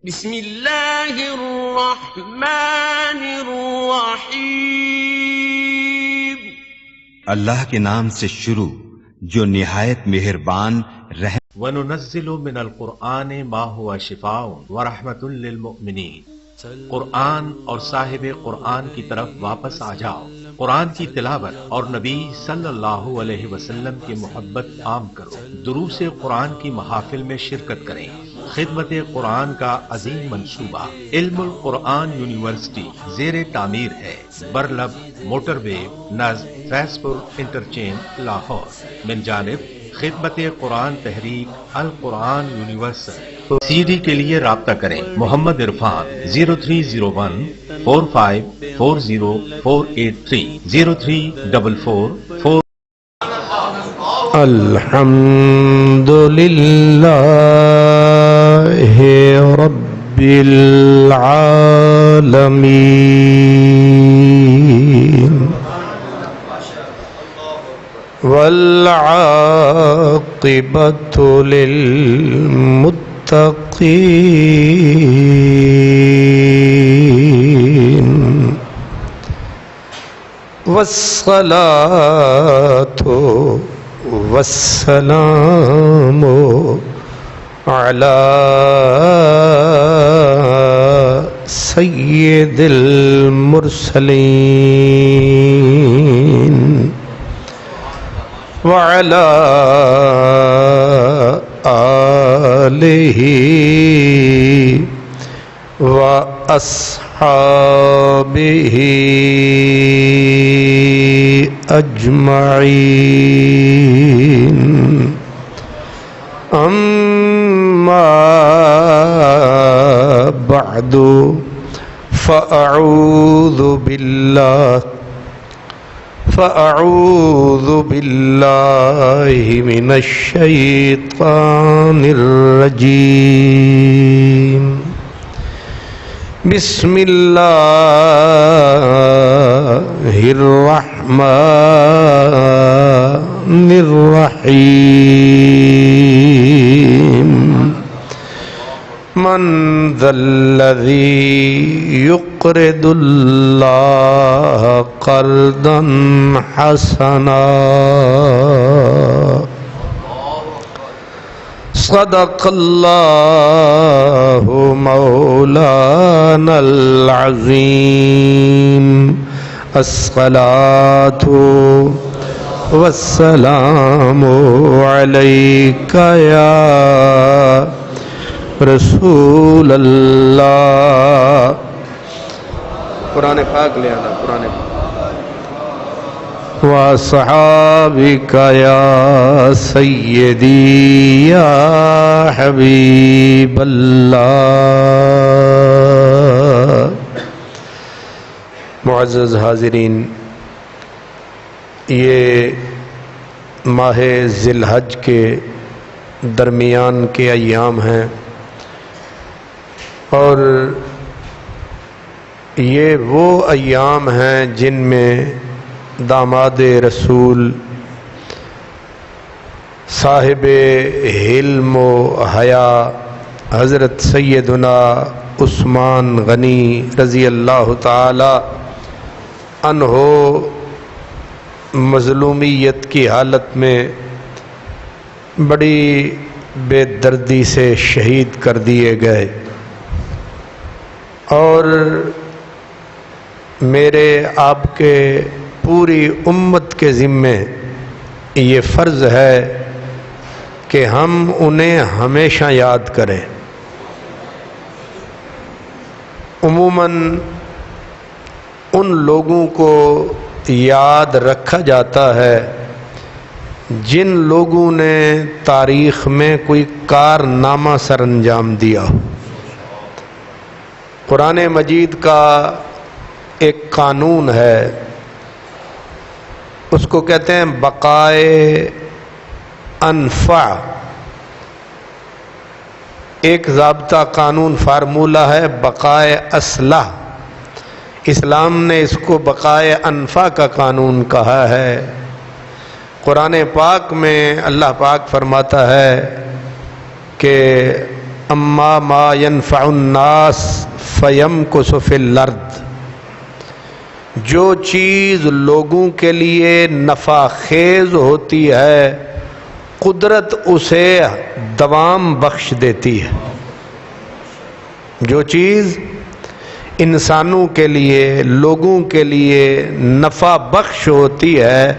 بسم اللہ الرحمن الرحیم۔ اللہ کے نام سے شروع جو نہایت مہربان رحم۔ وَنُنَزِّلُ مِنَ الْقُرْآنِ مَا هُوَ شِفَاءٌ وَرَحْمَةٌ لِّلْمُؤْمِنِينَ۔ قرآن اور صاحب قرآن کی طرف واپس آ جاؤ، قرآن کی تلاوت اور نبی صلی اللہ علیہ وسلم کی محبت عام کرو، دروس قرآن کی محافل میں شرکت کریں۔ خدمت قرآن کا عظیم منصوبہ علم القرآن یونیورسٹی زیر تعمیر ہے، برلب موٹر وے نزد فیض پور انٹرچینج لاہور، من جانب خدمت قرآن تحریک القرآن یونیورسل۔ سی ڈی کے لیے رابطہ کریں محمد عرفان 030145404830 0344 الحمد للہ رب العالمین والعاقبۃ للمتقین والصلاة والسلام على سید المرسلین وعلى آلہ وأصحابہ اجمعین، اما بعد فاعوذ باللہ من الشیطان الرجیم، بسم اللہ الرحمن الرحیم، من ذا الذی یقرض اللہ قرضا حسنا صدق اللہ مولانا العظیم، الصلاۃ والسلام علیک یا رسول اللہ۔ قرآن پاک لے آنا، قرآن پاک۔ وَأَصْحَابِكَ يَا سَيِّدِي يَا حَبِيبَ اللَّهِ۔ معزز حاضرین، یہ ماہ ذی الحج کے درمیان کے ایام ہیں، اور یہ وہ ایام ہیں جن میں داماد رسول صاحب حلم و حیا حضرت سیدنا عثمان غنی رضی اللہ تعالی عنہ مظلومیت کی حالت میں بڑی بے دردی سے شہید کر دیے گئے، اور میرے آپ کے پوری امت کے ذمے یہ فرض ہے کہ ہم انہیں ہمیشہ یاد کریں۔ عموماً ان لوگوں کو یاد رکھا جاتا ہے جن لوگوں نے تاریخ میں کوئی کارنامہ سر انجام دیا ہو۔ قرآن مجید کا ایک قانون ہے، اس کو کہتے ہیں بقائے انفع۔ ایک ضابطہ قانون فارمولہ ہے بقائے اصلح، اسلام نے اس کو بقائے انفع کا قانون کہا ہے۔ قرآن پاک میں اللہ پاک فرماتا ہے کہ اما ما ينفع الناس فيمكث في الارض، جو چیز لوگوں کے لیے نفع خیز ہوتی ہے قدرت اسے دوام بخش دیتی ہے۔ جو چیز انسانوں کے لیے، لوگوں کے لیے نفع بخش ہوتی ہے،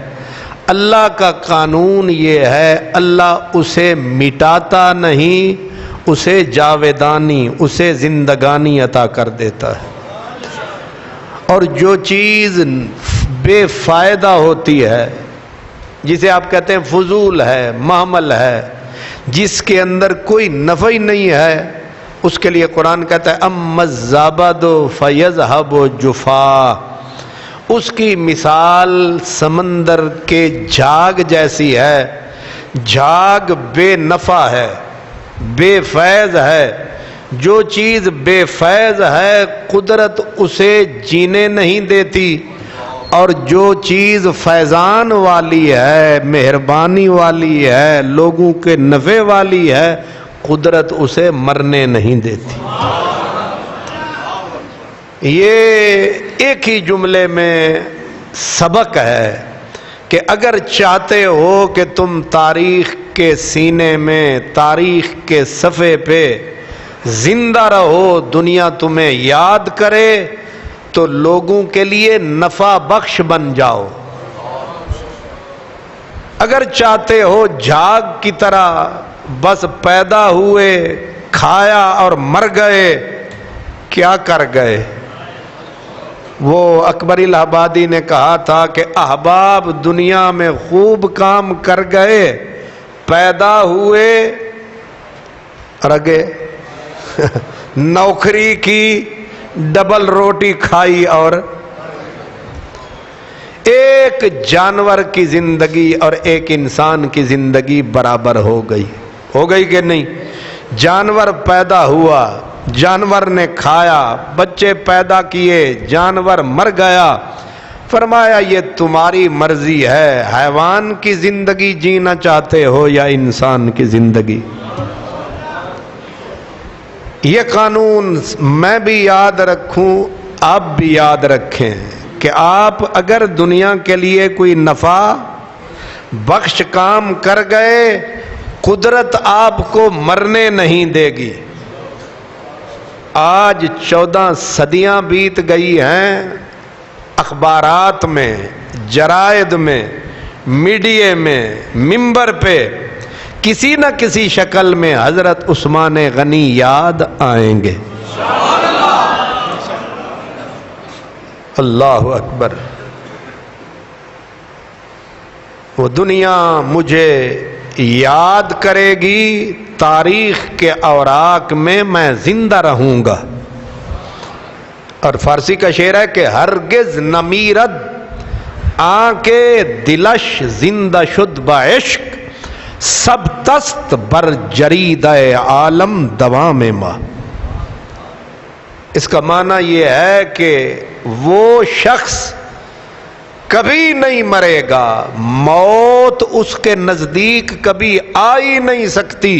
اللہ کا قانون یہ ہے اللہ اسے مٹاتا نہیں، اسے جاویدانی، اسے زندگانی عطا کر دیتا ہے۔ اور جو چیز بے فائدہ ہوتی ہے، جسے آپ کہتے ہیں فضول ہے، محمل ہے، جس کے اندر کوئی نفع ہی نہیں ہے، اس کے لیے قرآن کہتا ہے اما الزبد فیذهب جفا، اس کی مثال سمندر کے جھاگ جیسی ہے۔ جھاگ بے نفع ہے، بے فیض ہے۔ جو چیز بے فیض ہے قدرت اسے جینے نہیں دیتی، اور جو چیز فیضان والی ہے، مہربانی والی ہے، لوگوں کے نفع والی ہے، قدرت اسے مرنے نہیں دیتی۔ یہ ایک ہی جملے میں سبق ہے کہ اگر چاہتے ہو کہ تم تاریخ کے سینے میں، تاریخ کے صفحے پہ زندہ رہو، دنیا تمہیں یاد کرے، تو لوگوں کے لیے نفع بخش بن جاؤ۔ اگر چاہتے ہو جھاگ کی طرح بس پیدا ہوئے، کھایا اور مر گئے، کیا کر گئے؟ وہ اکبر الہ آبادی نے کہا تھا کہ احباب دنیا میں خوب کام کر گئے، پیدا ہوئے اور اگے نوکری کی، ڈبل روٹی کھائی، اور ایک جانور کی زندگی اور ایک انسان کی زندگی برابر ہو گئی کہ نہیں؟ جانور پیدا ہوا، جانور نے کھایا، بچے پیدا کیے، جانور مر گیا۔ فرمایا یہ تمہاری مرضی ہے، حیوان کی زندگی جینا چاہتے ہو یا انسان کی زندگی؟ یہ قانون میں بھی یاد رکھوں، آپ بھی یاد رکھیں کہ آپ اگر دنیا کے لیے کوئی نفع بخش کام کر گئے، قدرت آپ کو مرنے نہیں دے گی۔ آج 14 صدیاں بیت گئی ہیں، اخبارات میں، جرائد میں، میڈیا میں، منبر پہ کسی نہ کسی شکل میں حضرت عثمان غنی یاد آئیں گے۔ اللہ اکبر۔ وہ دنیا مجھے یاد کرے گی، تاریخ کے اوراق میں میں زندہ رہوں گا۔ اور فارسی کا شعر ہے کہ ہرگز نہ میرد آنکے دلش زندہ شد بعشق، سب تست بر جرید عالم دوام ماں۔ اس کا معنی یہ ہے کہ وہ شخص کبھی نہیں مرے گا، موت اس کے نزدیک کبھی آ ہی نہیں سکتی،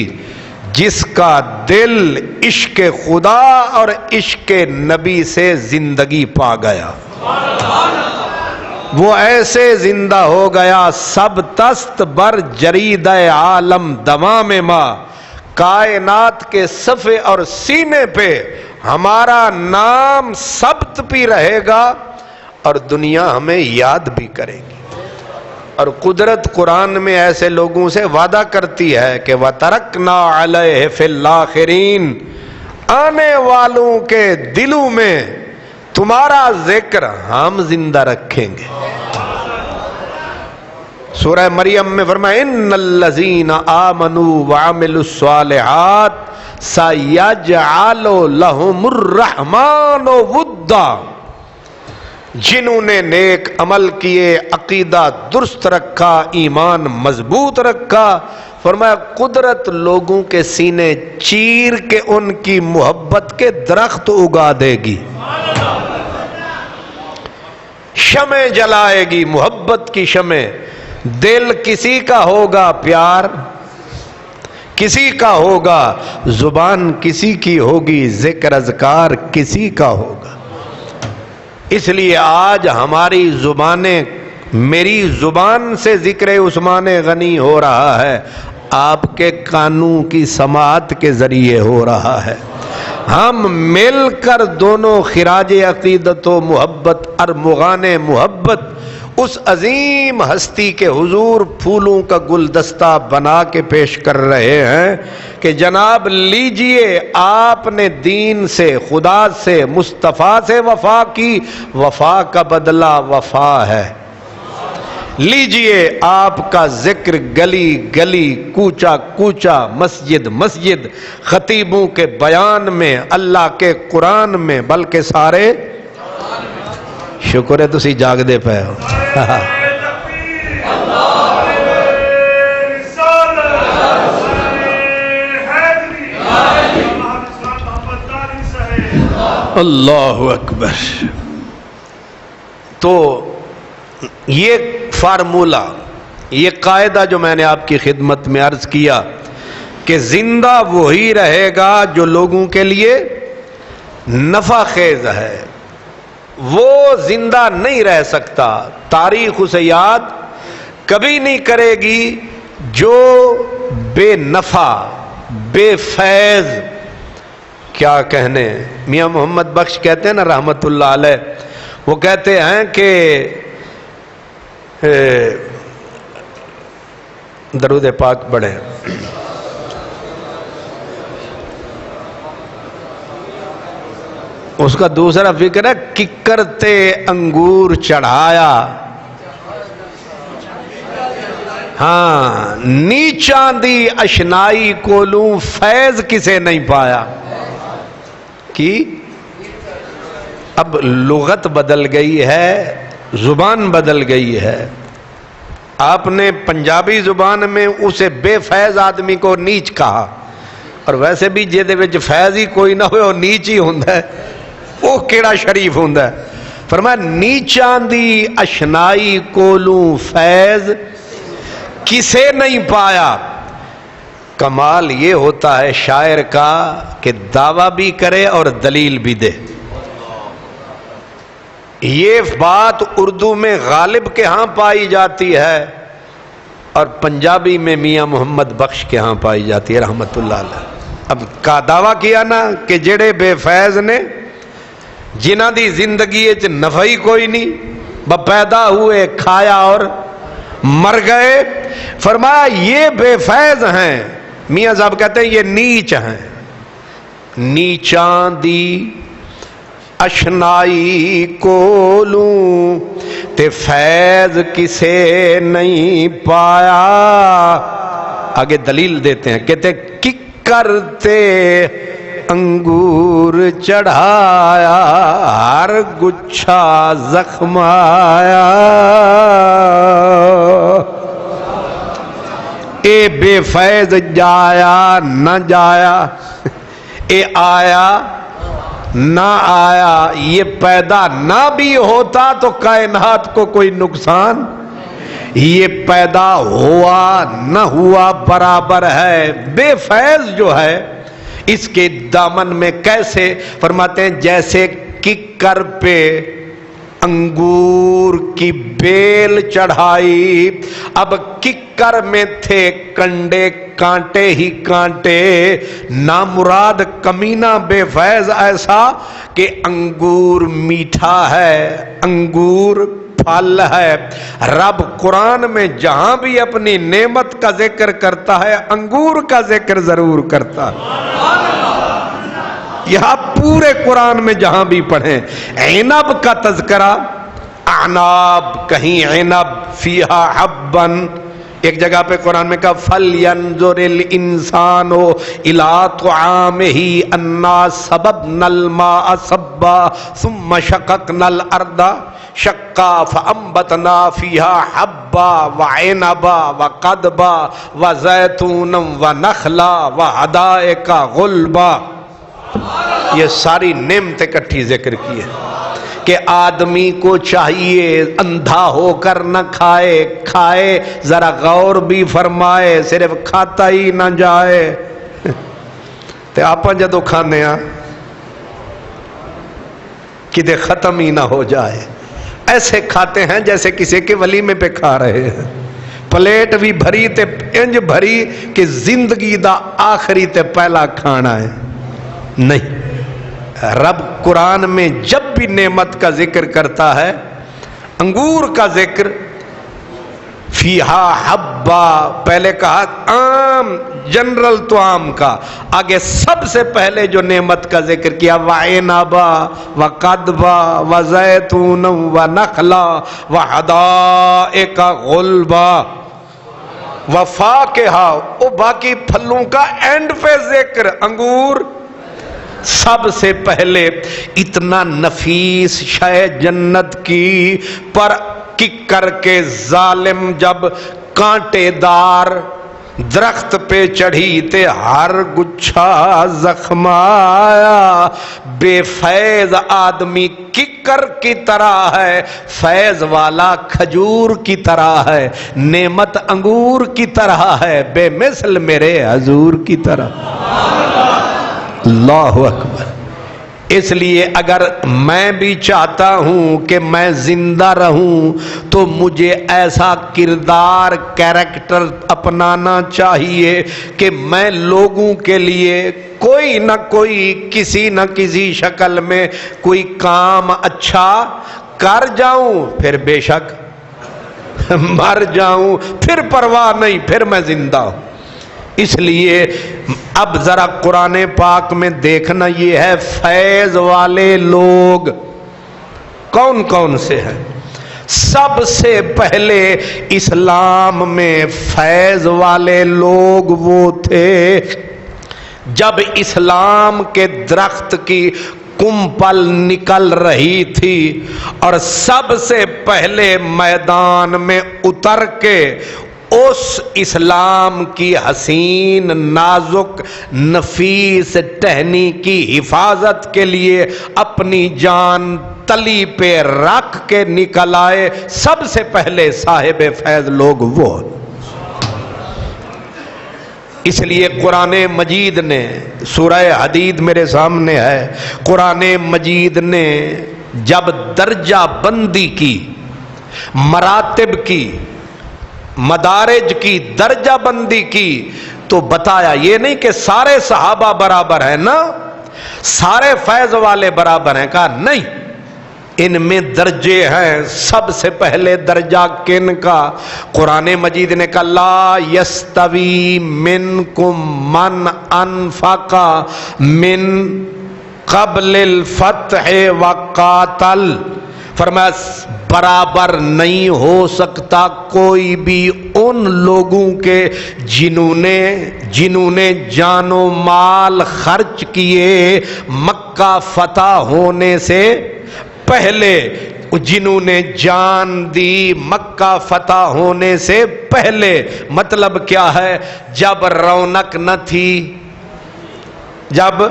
جس کا دل عشق خدا اور عشق نبی سے زندگی پا گیا۔ وہ ایسے زندہ ہو گیا، سب تست بر جرید عالم دوام ماں، کائنات کے صفحے اور سینے پہ ہمارا نام ثبت بھی رہے گا اور دنیا ہمیں یاد بھی کرے گی۔ اور قدرت قرآن میں ایسے لوگوں سے وعدہ کرتی ہے کہ وَتَرَكْنَا عَلَيْهِ فِي الْآخِرِينَ، آنے والوں کے دلوں میں تمہارا ذکر ہم زندہ رکھیں گے۔ سورہ مریم میں فرمایا ان الذین آمنوا وعملوا الصالحات سیجعل لهم الرحمن ودا، جنہوں نے نیک عمل کیے، عقیدہ درست رکھا، ایمان مضبوط رکھا، فرمایا قدرت لوگوں کے سینے چیر کے ان کی محبت کے درخت اگا دے گی، شمع جلائے گی، محبت کی شمع۔ دل کسی کا ہوگا پیار، کسی کا ہوگا، زبان کسی کی ہوگی، ذکر اذکار کسی کا ہوگا۔ اس لیے آج ہماری زبانیں، میری زبان سے ذکر عثمان غنی ہو رہا ہے، آپ کے کانوں کی سماعت کے ذریعے ہو رہا ہے۔ ہم مل کر دونوں خراج عقیدت و محبت، ارمغان محبت اس عظیم ہستی کے حضور پھولوں کا گلدستہ بنا کے پیش کر رہے ہیں کہ جناب لیجئے، آپ نے دین سے، خدا سے، مصطفیٰ سے وفا کی، وفا کا بدلہ وفا ہے۔ لیجئے آپ کا ذکر گلی گلی، کوچا کوچا، مسجد مسجد، خطیبوں کے بیان میں، اللہ کے قرآن میں، بلکہ سارے شکر ہے تسی جاگ دے پے ہو۔ اللہ اکبر۔ تو یہ فارمولہ، یہ قاعدہ جو میں نے آپ کی خدمت میں عرض کیا کہ زندہ وہی رہے گا جو لوگوں کے لیے نفع خیز ہے، وہ زندہ نہیں رہ سکتا، تاریخ اسے یاد کبھی نہیں کرے گی جو بے نفع، بے فیض، کیا کہنے، میاں محمد بخش کہتے ہیں نا رحمت اللہ علیہ، وہ کہتے ہیں کہ درود پاک پڑھیں۔ اس کا دوسرا فکر ہے ککر تے انگور چڑھایا، ہاں نیچاں دی اشنائی کولوں فیض کسے نہیں پایا۔ کی اب لغت بدل گئی ہے، زبان بدل گئی ہے۔ آپ نے پنجابی زبان میں اسے بے فیض آدمی کو نیچ کہا، اور ویسے بھی جے دے وچ فیض ہی کوئی نہ ہوئے وہ نیچ ہی ہوندا ہے، وہ کیڑا شریف ہوندا ہے۔ فرمایا نیچاں دی اشنائی کولوں فیض کسے نہیں پایا۔ کمال یہ ہوتا ہے شاعر کا کہ دعویٰ بھی کرے اور دلیل بھی دے۔ یہ بات اردو میں غالب کے ہاں پائی جاتی ہے اور پنجابی میں میاں محمد بخش کے ہاں پائی جاتی ہے رحمت اللہ علیہ۔ اب کا دعویٰ کیا نا کہ جڑے بے فیض نے، جنہ دی زندگی وچ نفع ہی کوئی نہیں، پیدا ہوئے کھایا اور مر گئے، فرمایا یہ بے فیض ہیں۔ میاں صاحب کہتے ہیں یہ نیچ ہیں۔ نیچاں دی اشنائی کولوں تے فیض کسے نہیں پایا۔ آگے دلیل دیتے ہیں، کہتے ککر تے انگور چڑھایا، ہر گچھا زخمایا۔ اے بے فیض جایا نہ جایا، اے آیا نہ آیا، یہ پیدا نہ بھی ہوتا تو کائنات کو کوئی نقصان، یہ پیدا ہوا نہ ہوا برابر ہے۔ بے فیض جو ہے اس کے دامن میں کیسے، فرماتے ہیں جیسے ککر پہ انگور کی بیل چڑھائی، اب ککر میں تھے کنڈے کانٹے ہی کانٹے، نامراد کمینہ بے فیض ایسا کہ انگور میٹھا ہے، انگور پھل ہے۔ رب قرآن میں جہاں بھی اپنی نعمت کا ذکر کرتا ہے انگور کا ذکر ضرور کرتا ہے۔ یہاں پورے قرآن میں جہاں بھی پڑھیں عنب کا تذکرہ، اعناب، کہیں عنب، فیہا حبن، ایک جگہ پہ قرآن میں کہا فَلْيَنْظُرِ الْإِنسَانُ إِلَىٰ طَعَامِهِ أَنَّا صَبَبْنَا الْمَاءَ صَبًّا ثُمَّ شَقَقْنَا الْأَرْضَ شَقًّا فَأَنبَتْنَا فِيهَا حَبًّا وَعِنَبًا وَقَضْبًا وَزَيْتُونًا وَنَخْلًا وَحَدَائِقَ غُلْبًا۔ یہ ساری نعمتیں اکٹھی ذکر کی ہے کہ آدمی کو چاہیے اندھا ہو کر نہ کھائے، کھائے ذرا غور بھی فرمائے، صرف کھاتا ہی نہ جائے۔ تے آپ جدو کھانے ہاں کدے ختم ہی نہ ہو جائے، ایسے کھاتے ہیں جیسے کسی کے ولیمے پہ کھا رہے ہیں، پلیٹ بھی بھری تے انج بھری کہ زندگی دا آخری تے پہلا کھانا ہے۔ نہیں، رب قرآن میں جب بھی نعمت کا ذکر کرتا ہے، انگور کا ذکر، فیہا حبا، پہلے کہا عام جنرل تو عام کا، آگے سب سے پہلے جو نعمت کا ذکر کیا وعنبا وقدبا وزیتونا ونخلا وحدائق غلبا وفاکہا، وہ باقی پھلوں کا اینڈ پہ ذکر انگور سب سے پہلے۔ اتنا نفیس شے جنت کی، پر کر کے ظالم جب کانٹے دار درخت پہ چڑھی تے ہر گچھا زخم آیا۔ بے فیض آدمی ککر کی طرح ہے، فیض والا کھجور کی طرح ہے، نعمت انگور کی طرح ہے، بے مثل میرے حضور کی طرح۔ اللہ اکبر۔ اس لیے اگر میں بھی چاہتا ہوں کہ میں زندہ رہوں تو مجھے ایسا کردار کیریکٹر اپنانا چاہیے کہ میں لوگوں کے لیے کوئی نہ کوئی کسی نہ کسی شکل میں کوئی کام اچھا کر جاؤں، پھر بے شک مر جاؤں، پھر پرواہ نہیں، پھر میں زندہ ہوں۔ اس لیے اب ذرا قرآن پاک میں دیکھنا یہ ہے فیض والے لوگ کون کون سے ہیں۔ سب سے پہلے اسلام میں فیض والے لوگ وہ تھے جب اسلام کے درخت کی کمپل نکل رہی تھی اور سب سے پہلے میدان میں اتر کے اس اسلام کی حسین نازک نفیس ٹہنی کی حفاظت کے لیے اپنی جان تلی پہ رکھ کے نکل آئے، سب سے پہلے صاحب فیض لوگ وہ۔ اس لیے قرآن مجید نے، سورہ حدید میرے سامنے ہے، قرآن مجید نے جب درجہ بندی کی، مراتب کی، مدارج کی، درجہ بندی کی، تو بتایا یہ نہیں کہ سارے صحابہ برابر ہیں نا، سارے فیض والے برابر ہیں، کہا نہیں، ان میں درجے ہیں۔ سب سے پہلے درجہ کن کا؟ قرآن مجید نے کہا لا یستوی منکم من انفق من قبل الفتح وقاتل، فرمایا برابر نہیں ہو سکتا کوئی بھی ان لوگوں کے جنہوں نے جان و مال خرچ کیے مکہ فتح ہونے سے پہلے، جنہوں نے جان دی مکہ فتح ہونے سے پہلے۔ مطلب کیا ہے؟ جب رونق نہ تھی، جب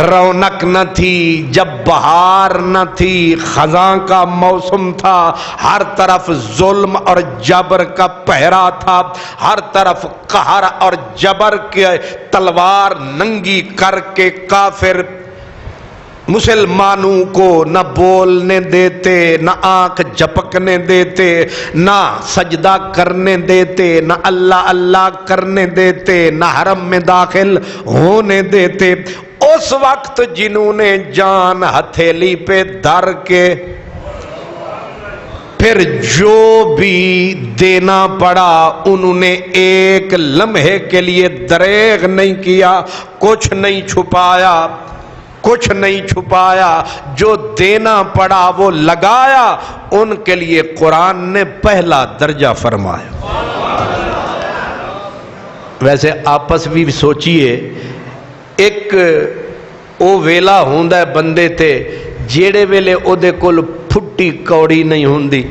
رونق نہ تھی، جب بہار نہ تھی، خزاں کا موسم تھا، ہر طرف ظلم اور جبر کا پہرا تھا، ہر طرف قہر اور جبر کے تلوار ننگی کر کے کافر مسلمانوں کو نہ بولنے دیتے، نہ آنکھ جھپکنے دیتے، نہ سجدہ کرنے دیتے، نہ اللہ اللہ کرنے دیتے، نہ حرم میں داخل ہونے دیتے۔ اس وقت جنہوں نے جان ہتھیلی پہ دھر کے پھر جو بھی دینا پڑا انہوں نے ایک لمحے کے لیے دریغ نہیں کیا، کچھ نہیں چھپایا، کچھ نہیں چھپایا، جو دینا پڑا وہ لگایا، ان کے لیے قرآن نے پہلا درجہ فرمایا۔ ویسے آپس بھی سوچئے، ایک او ویلا ہوندا ہے بندے تے جیڑے ویلے او دے کول پھٹی کوڑی نہیں ہوندی،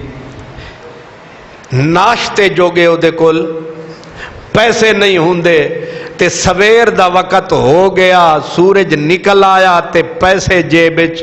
ناشتے جوگے او دے کول پیسے نہیں ہوندے، تے سویر دا وقت ہو گیا، سورج نکل آیا تے پیسے جیب وچ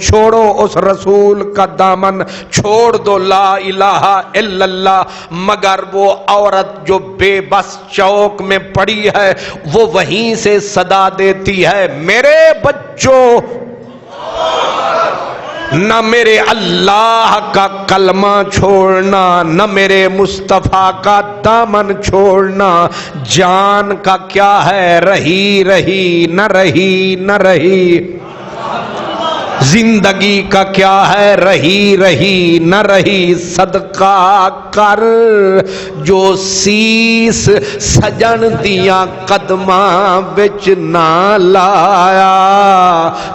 چھوڑو اس رسول کا دامن، چھوڑ دو لا الہ الا اللہ۔ مگر وہ عورت جو بے بس چوک میں پڑی ہے وہ وہیں سے صدا دیتی ہے، میرے بچوں نہ میرے اللہ کا کلمہ چھوڑنا، نہ میرے مصطفیٰ کا دامن چھوڑنا۔ جان کا کیا ہے، رہی رہی نہ رہی نہ رہی، زندگی کا کیا ہے، رہی رہی نہ رہی۔ صدقہ کر جو سیس سجن دیاں قدماں وچ نہ لایا،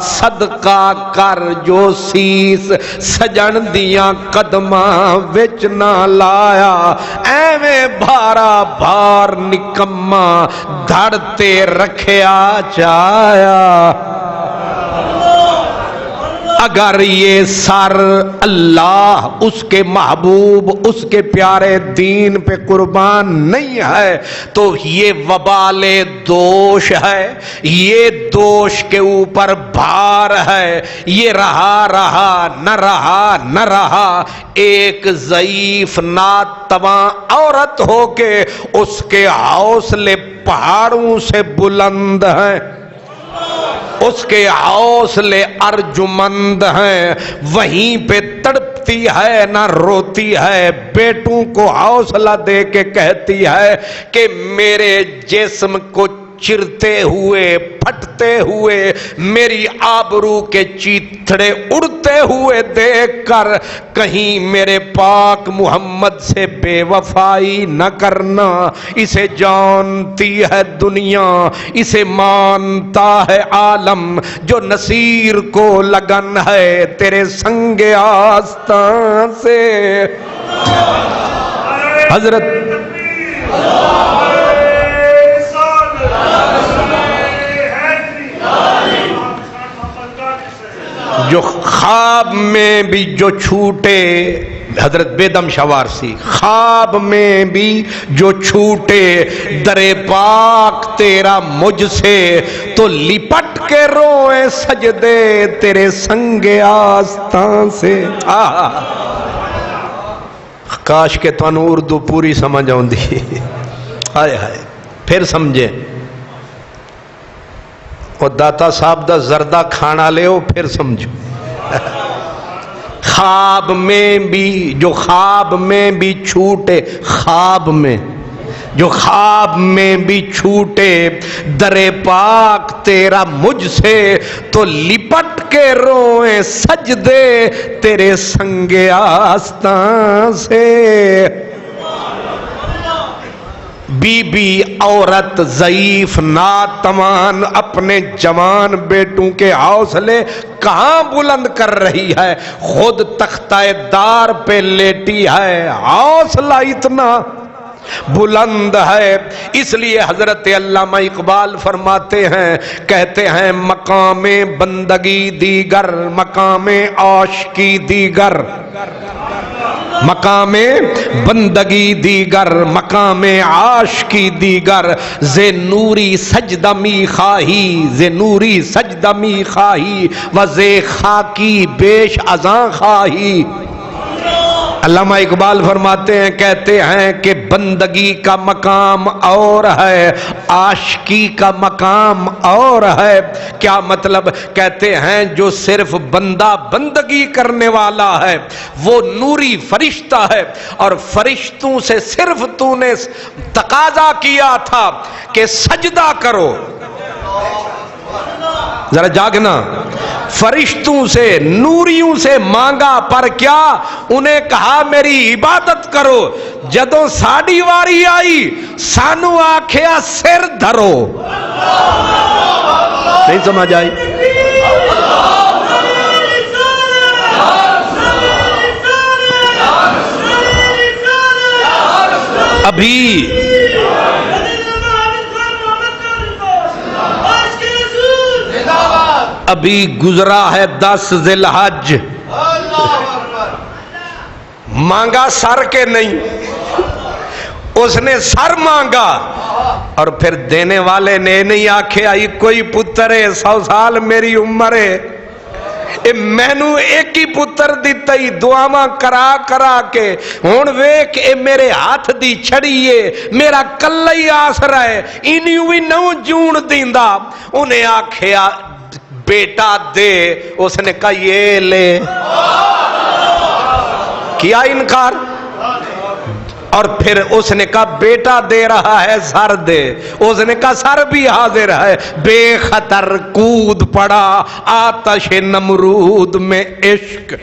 صدقہ کر جو سیس سجن دیاں قدماں وچ نہ لایا۔ ایویں بھارا بھار نکما دھڑتے رکھیا چایا۔ اگر یہ سر اللہ اس کے محبوب اس کے پیارے دین پہ قربان نہیں ہے تو یہ وبال دوش ہے، یہ دوش کے اوپر بھار ہے، یہ رہا رہا نہ رہا نہ رہا۔ ایک ضعیف ناتواں عورت ہو کے اس کے حوصلے پہاڑوں سے بلند ہیں، اس کے حوصلے ارجمند ہیں، وہیں پہ تڑپتی ہے نہ روتی ہے۔ بیٹوں کو حوصلہ دے کے کہتی ہے کہ میرے جسم کو چرتے ہوئے پھٹتے ہوئے میری آبرو کے چیتڑے اڑتے ہوئے دیکھ کر کہیں میرے پاک محمد سے بے وفائی نہ کرنا۔ اسے جانتی ہے دنیا، اسے مانتا ہے عالم، جو نصیر کو لگن ہے تیرے سنگ آستان سے۔ حضرت جو خواب میں بھی جو چھوٹے، حضرت بیدم شوارسی، خواب میں بھی جو چھوٹے در پاک تیرا مجھ سے، تو لپٹ کے روئے سجدے تیرے سنگ آستان سے۔ کاش کہ تانوں اردو پوری سمجھ آؤندی، ہائے ہائے پھر سمجھے۔ اور داتا صاحب دا زردہ کھانا لے ہو پھر سمجھو۔ خواب میں بھی جو خواب میں بھی چھوٹے، خواب میں جو خواب میں بھی چھوٹے در پاک تیرا مجھ سے، تو لپٹ کے روئیں سجدے تیرے سنگ آستان سے۔ بی بی عورت ضعیف ناتوان اپنے جوان بیٹوں کے حوصلے کہاں بلند کر رہی ہے، خود تختہ دار پہ لیٹی ہے، حوصلہ اتنا بلند ہے۔ اس لیے حضرت علامہ اقبال فرماتے ہیں، کہتے ہیں مقام بندگی دیگر، مقام عاشقی دیگر، مقام بندگی دیگر، مقام عاشقی دیگر، ز نوری سجدہ می خواہی، ز نوری سجدہ می خواہی، و ز خاکی بیش ازاں خواہی۔ علامہ اقبال فرماتے ہیں، کہتے ہیں کہ بندگی کا مقام اور ہے، عاشقی کا مقام اور ہے۔ کیا مطلب؟ کہتے ہیں جو صرف بندہ بندگی کرنے والا ہے وہ نوری فرشتہ ہے، اور فرشتوں سے صرف تو نے تقاضا کیا تھا کہ سجدہ کرو، ذرا جاگنا، فرشتوں سے نوریوں سے مانگا، پر کیا؟ انہیں کہا میری عبادت کرو۔ جدوں ساڑی واری آئی سانو آکھیا سر دھرو۔ نہیں سمجھ آئی؟ ابھی گزرا ہے 10 ذی الحج، مانگا سر کے نہیں، اس نے سر مانگا، اور پھر دینے والے نے نہیں آکھے آئی کوئی پتر ہے 100 سال میری عمر ہے، اے مینو ایک ہی پتر دیتا ہی دعاواں کرا کرا کے ہون ویک اے میرے ہاتھ دی چھڑیے میرا کلہ ہی آسرا ہے انہی بھی نو جون دیندا انہیں آکھیا بیٹا دے اس نے کہا یہ لے کیا انکار اور پھر اس نے کہا بیٹا دے رہا ہے سر دے اس نے کہا سر بھی حاضر ہے بے خطر کود پڑا آتش نمرود میں عشق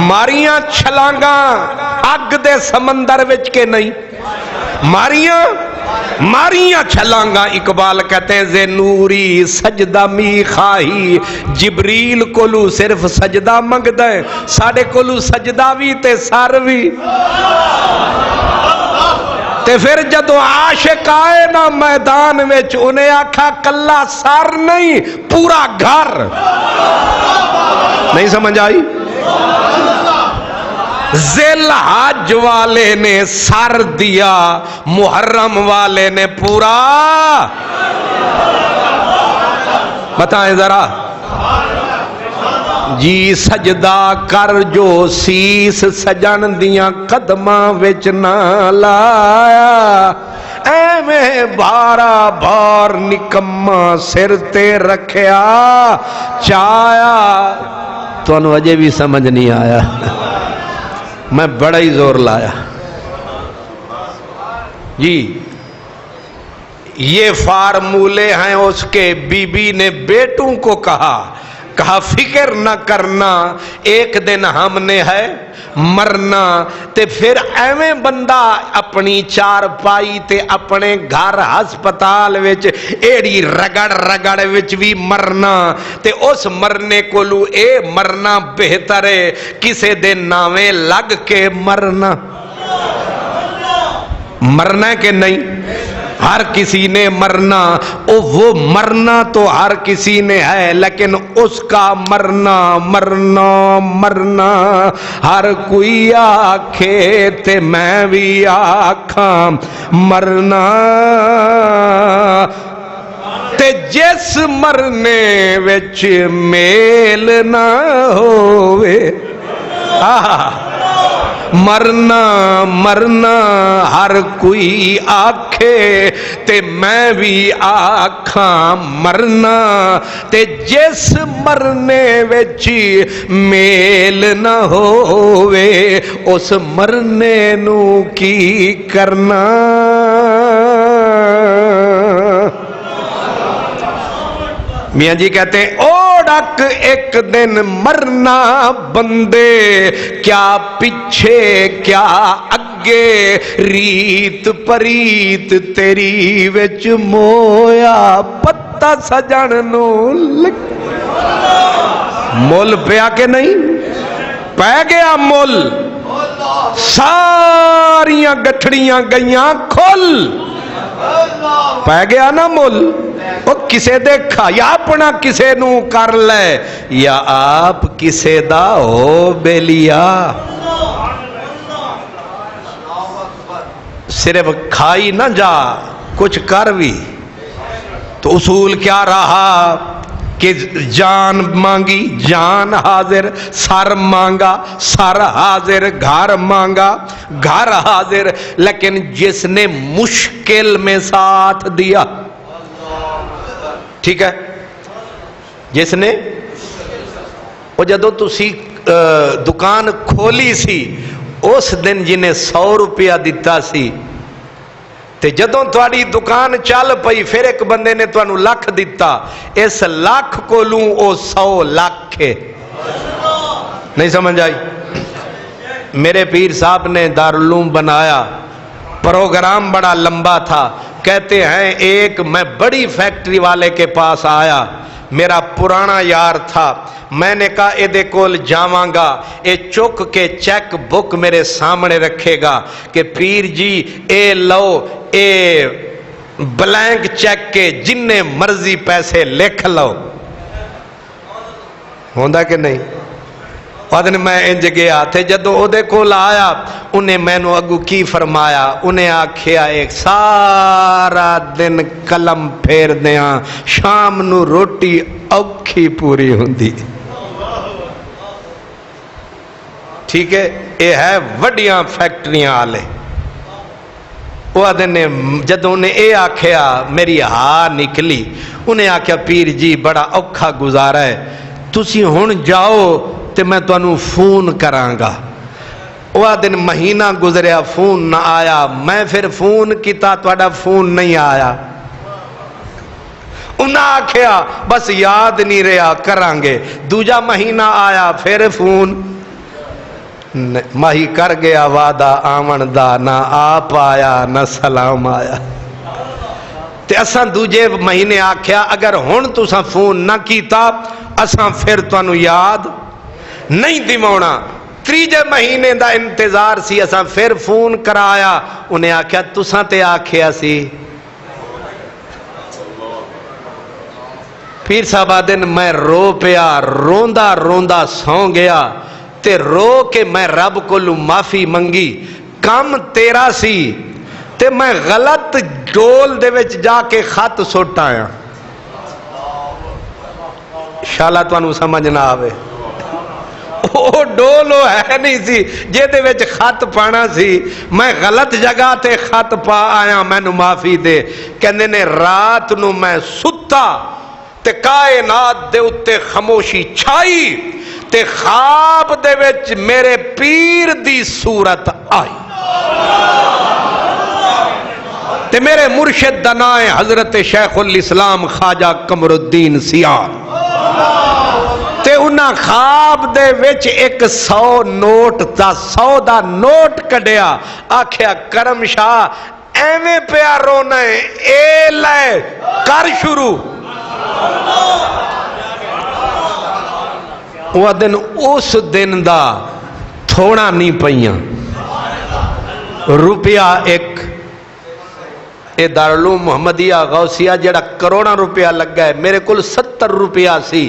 ماریاں چھلانگاں اگ دے سمندر وچ کے نہیں ماریاں چھلانگاں اقبال کہتے ہیں زے نوری سجدہ می خواہی جبریل کولو صرف سجدہ منگ دیں ساڑے کولو سجدہ بھی تے سر بھی تے پھر جدو عاشق آئے نا میدان وچ انہیں آکھا کلا سر نہیں پورا گھر نہیں سمجھ آئی ذل حج والے نے سر دیا محرم والے نے پورا بتائیں ذرا جی سجدہ کر جو سیس سجن دیاں قدماں وچ نہ لایا اے میں بارا بار نکما سر تے رکھیا چایا تو انہوں اجے بھی سمجھ نہیں آیا میں بڑا ہی زور لایا جی یہ فارمولے ہیں اس کے بی بی نے بیٹوں کو کہا فکر نہ کرنا ایک دن ہم نے ہے مرنا تے پھر ایویں بندہ اپنی چار پائی تے اپنے گھر ہسپتال وچ ایڑی رگڑ وچ بھی مرنا تے اس مرنے کو لو اے مرنا بہتر ہے کسے دے نامے لگ کے مرنا ہے کہ نہیں ہر کسی نے مرنا وہ مرنا تو ہر کسی نے ہے لیکن اس کا مرنا ہر کوئی آکھے تے میں بھی آکھاں مرنا تے جس مرنے وچ میل نہ ہوئے مرنا ہر کوئی آکھے تے میں بھی آکھاں مرنا تے جس مرنے وچ میل نہ ہووے اس مرنے نو کی کرنا میاں جی کہتے ہیں اوڑک ایک دن مرنا بندے کیا پیچھے کیا اگے ریت پریت تیری وچ مویا پتا سجن نو مول پیا کہ نہیں پہ گیا مول ساریاں گٹھڑیاں گئیاں کھل پہ گیا نا مول وہ کسے دیکھا یا اپنا کسے نو کر لے یا آپ کسے دا ہو بیلیا صرف کھائی نہ جا کچھ کر بھی تو اصول کیا رہا کہ جان مانگی جان حاضر سر مانگا سر حاضر گھر مانگا گھر حاضر لیکن جس نے مشکل میں ساتھ دیا ٹھیک ہے جس نے وہ جدو تسی دکان کھولی سی اس دن جنہیں 100 روپیہ دیتا سی تے جدوں تواڈی دکان چل پئی پھر ایک بندے نے تانوں لکھ دیتا اس لاکھ کو لوں او 100 لاکھ ہے نہیں سمجھ آئی میرے پیر صاحب نے دارالعلوم بنایا پروگرام بڑا لمبا تھا کہتے ہیں ایک میں بڑی فیکٹری والے کے پاس آیا میرا پرانا یار تھا میں نے کہا اے دے کول جاواں گا اے چک کے چیک بک میرے سامنے رکھے گا کہ پیر جی اے لو اے بلینک چیک کے جننے مرضی پیسے لکھ لو ہوندا کہ نہیں آدھے میں انج گیا تھے جدو او دے کول آیا انہیں میں نو اگو کی فرمایا انہیں آکھیا ایک سارا دن قلم پھیر دیاں شام نو روٹی اوکھی پوری ہوندی ٹھیک ہے یہ ہے وڈیاں فیکٹریاں آلے وہ آدھے نے جدو انہیں اے آکھیا میری ہاں نکلی انہیں آکھیا پیر جی بڑا اوکھا گزارا ہے تسی ہن جاؤ تے میں تو انہوں فون کرانگا وہ دن مہینہ گزریا فون نہ آیا میں پھر فون کیتا توڑا فون نہیں آیا انہاں آکھیا بس یاد نہیں رہا کرانگے دوجا مہینہ آیا پھر فون ماہی کر گیا وعدہ آمن دا نہ آپ آیا نہ سلام آیا تے اساں دوجے مہینے آکھیا اگر ہن تساں فون نہ کیتا اساں پھر تانوں یاد نہیں دیوانا تریجے مہینے دا انتظار سی اساں پھر فون کرایا انہیں آکھیا تساں تے آکھیا سی پیر صاحب آدن میں رو پیا روندہ روندہ سو گیا تے رو کے میں رب کو لوں معافی منگی کم تیرا سی تے میں غلط ڈول دے وچ جا کے خط سٹ آیا شالا توانو سمجھ نہ آوے وہ ڈولو ہے نہیں سی جے دے وچ خط پانا سی میں غلط جگہ تے خط پا آیا میں نو معافی دے کہنے نے رات نو میں ستا تے کائنات دے اتے خاموشی چھائی تے خواب دے وچ میرے پیر دی صورت آئی تے میرے مرشد دنائے حضرت شیخ الاسلام خواجہ قمر الدین سیار تے انہاں خواب دے وچ ایک 100 نوٹ تا 100 دا نوٹ کڈیا آکھیا کرم شاہ ایویں پیا رونا ہے اے لے کر شروع وہ دن اس دن دا تھوڑا نہیں پئیاں روپیہ ایک اے دارالعلوم محمدیہ غوثیہ جڑا کروڑا روپیہ لگ گئے میرے کل 70 روپیہ سی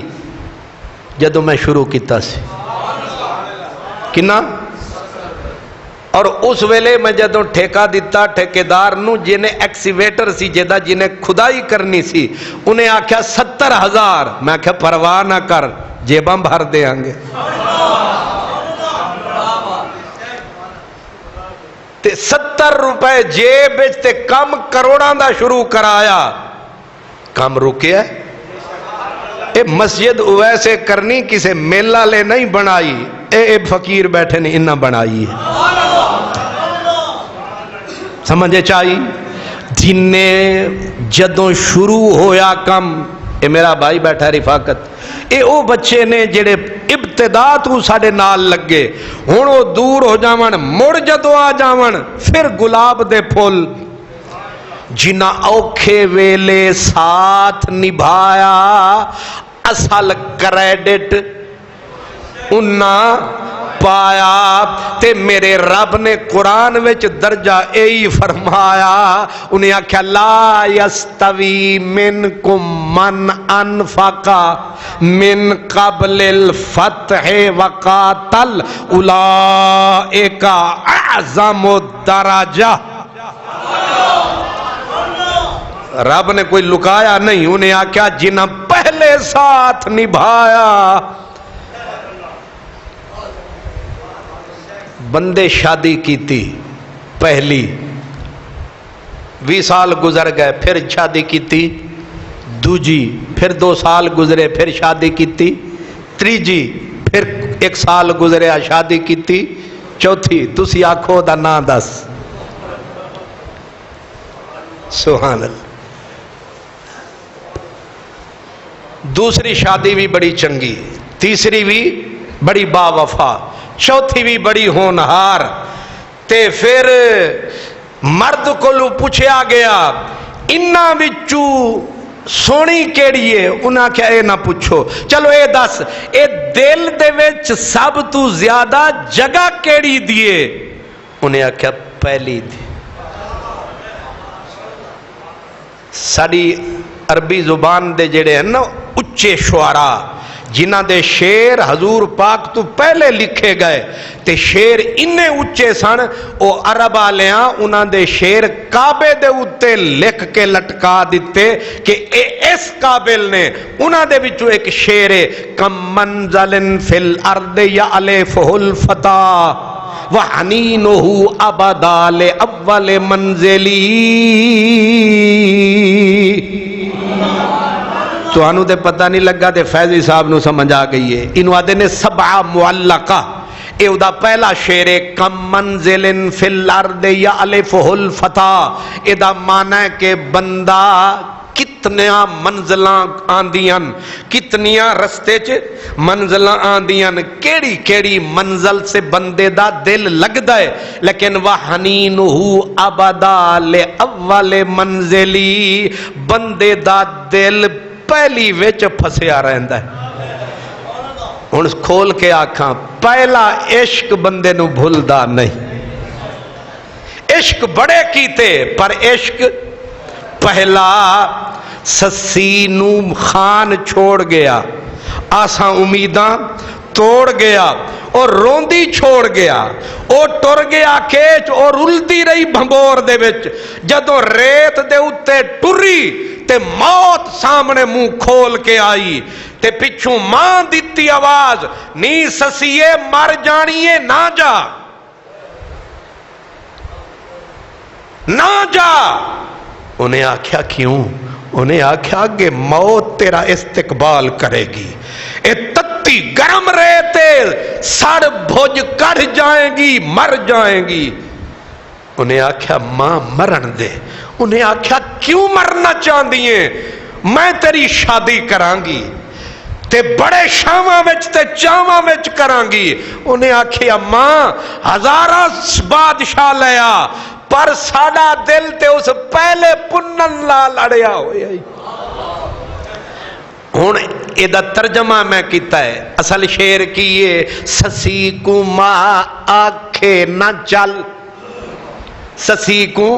جدو میں شروع کیتا سی کنا اور اس ویلے میں جدو ٹھیکہ دیتا ٹھیکیدار نو جنہیں ایکسیویٹر سی جدہ جنہیں کھدائی کرنی سی انہیں آکھیا 70,000 میں آکھیا پرواہ نہ کر جیباں بھر دے آنگے تے 70 روپے جیب تے کم کروڑاں دا شروع کرایا کم رکیا اے مسجد ویسے کرنی کسے میلہ لے نہیں بنائی اے فقیر بیٹھے نہیں انہاں بنائی ہے سمجھے چاہیے جنہیں جدوں شروع ہویا کم اے میرا بھائی بیٹھا رفاقت اے او بچے نے جڑے ابتدا تو ساڑے نال لگے ہون او دور ہو جاون مڑ جدو آ جاون پھر گلاب دے پھول جنہ اوکھے ویلے ساتھ نبھایا اصل کریڈٹ انہا پایا تے میرے رب نے قرآن وچ درجہ اے فرمایا انہیں آکھیا لا یستوی منکم من انفقا من قبل الفتح وقاتل اولئک اعظم الدرجہ رب نے کوئی لکایا نہیں انہیں آکھیا جنہ پہلے ساتھ نبھایا بندے شادی کی تھی پہلی 20 سال گزر گئے پھر شادی کی تھی دوجی پھر 2 سال گزرے پھر شادی کی تھی تریجی پھر 1 سال گزرے شادی کی تھی چوتھی تسی آکھو دا نا دس سبحان اللہ دوسری شادی بھی بڑی چنگی تیسری بھی بڑی با وفا چوتھی بھی بڑی ہونہار تے پھر مرد کو لو پوچھیا گیا انہا وچو سونی کیڑی ہے انہا کیا اے نہ پوچھو چلو اے دس اے دل دے وچ سب تو زیادہ جگہ کیڑی دیے انہیں کیا پہلی دی ساڑی عربی زبان دے جڑے ہیں نا اچے شعراء جنہ دے شیر حضور پاک تو پہلے لکھے گئے تے شیر انہیں اچھے سن او عرب آلیاں انہاں دے شیر کعبے دے اتے لکھ کے لٹکا دیتے کہ اس قابل نے انہاں دے بچو ایک شیر ہے کم منزل فی الارض یعلفہ الفتا وحنینہ ابدا لأول منزلی تو انہوں دے پتہ نہیں لگا تے فیضی صاحب نو سمجھ آ گئی ہے انہوں آدھے نے سبع معلقہ اے دا پہلا شعر ہے کم منزل فی الارض یعلفہ الفتا اے دا معنی ہے کہ بندہ کتنیاں منزلاں آندیاں کتنیاں رستے چ منزلاں آندیاں کیڑی کیڑی منزل سے بندے دا دل لگدا ہے لیکن وحنینہ ابدا لأول منزلی بندے دا دل پہلی وچ پھسیا رہندا ہے ہن کھول کے آکھاں پہلا عشق بندے نو بھولدا نہیں عشق بڑے کیتے پر عشق پہلا سسی نو خان چھوڑ گیا آساں امیداں توڑ گیا اور روندی چھوڑ گیا او ٹر گیا کھیچ اور رلدی رہی بھمبور دے وچ جدوں ریت دے اتے ٹری تے موت سامنے منہ کھول کے آئی تے پچھوں ماں دیتی آواز نی سسیے مر جانیے نہ جا نہ جا انہیں آکھیا کیوں انہیں آکھیا کہ موت تیرا استقبال کرے گی اے تتی گرم رہتے سڑ بھوج کڑھ جائیں گی مر جائیں گی انہیں آکھیا ماں مرن دے انہیں آکھیا کیوں مرنا چاہتی ہیں میں تیری شادی کرانگی تے بڑے شاواں وچ تے چاواں وچ کرانگی انہیں آکھیا ماں ہزارہ بادشاہ لیا پر ساڑا دل تے اس پہلے پنن لا لڑیا ہوئی ہون ایدہ ترجمہ میں کیتا ہے اصل شعر کی یہ سسی کو ماں آکھے نہ چل سسی کو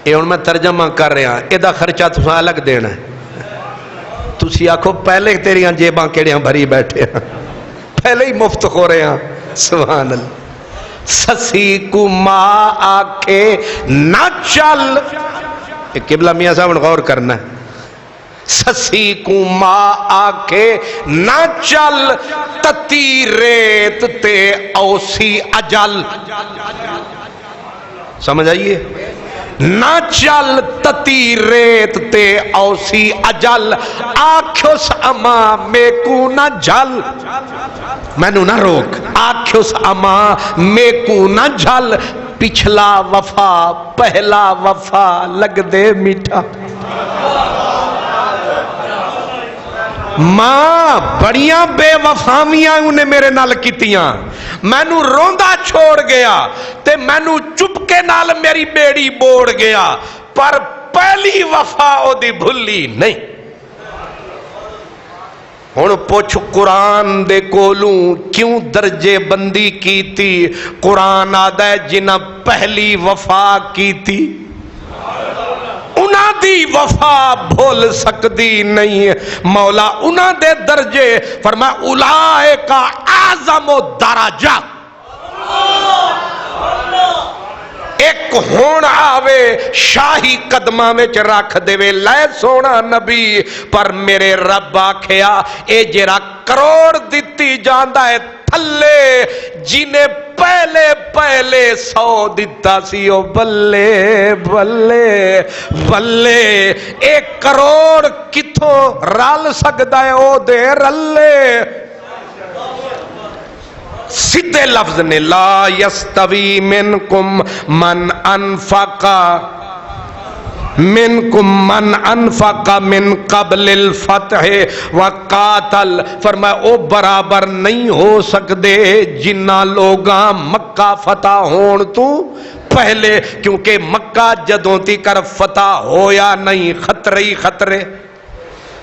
یہ ہون میں ترجمہ کر رہا ایدہ خرچہ تسا الگ دینا ہے تسی آکھو پہلے تیریاں جیباں کیڑیاں بھری بیٹھے ہیں پہلے ہی مفت ہو رہے ہیں سبحان اللہ سسی کو ماں آکھے نہ چل قبلہ میاں صاحب غور کرنا ہے سسی کو ماں آکھے نہ چل تتی ریت تے اوسی اجل سمجھ آئیے نہ چل تتی ریت تے اوسی اجل آکھوس اما میکو نہ جھل مینو نہ روک آکھوس اما میکو نہ جھل پچھلا وفا پہلا وفا لگ دے میٹھا ماں بڑیاں بے وفامیاں انہیں میرے نال کیتیاں مینو روندہ چھوڑ گیا تے مینو چپکے نال میری بیڑی بوڑ گیا پر پہلی وفا او دی بھلی نہیں ہن پوچھ قرآن دے کولوں کیوں درجے بندی کی تھی قرآن آدھا ہے جنہ پہلی وفا کی تھی انہاں دی وفا بھول سکتی نہیں ہے مولا انہاں دے درجے فرمایا اولئک اعظم درجہ ایک ہون آوے شاہی قدمہ میں رکھ دے وے لے سونا نبی پر میرے رب آکھیا اے جرا کروڑ دیتی جاندہ ہے تھلے جنہیں پہلے پہلے 100 دیتا سی او بلے بلے بلے 1 کروڑ کتھوں رال سکدا ہے او دے رلے سیدھے لفظ نے لا یستوی منکم من انفق من قبل الفتح وقاتل فرمایا او برابر نہیں ہو سکدے جنہ لوگاں مکہ فتح ہون تو پہلے کیونکہ مکہ جدوں تی کر فتح ہویا نہیں خطرے ہی خطرے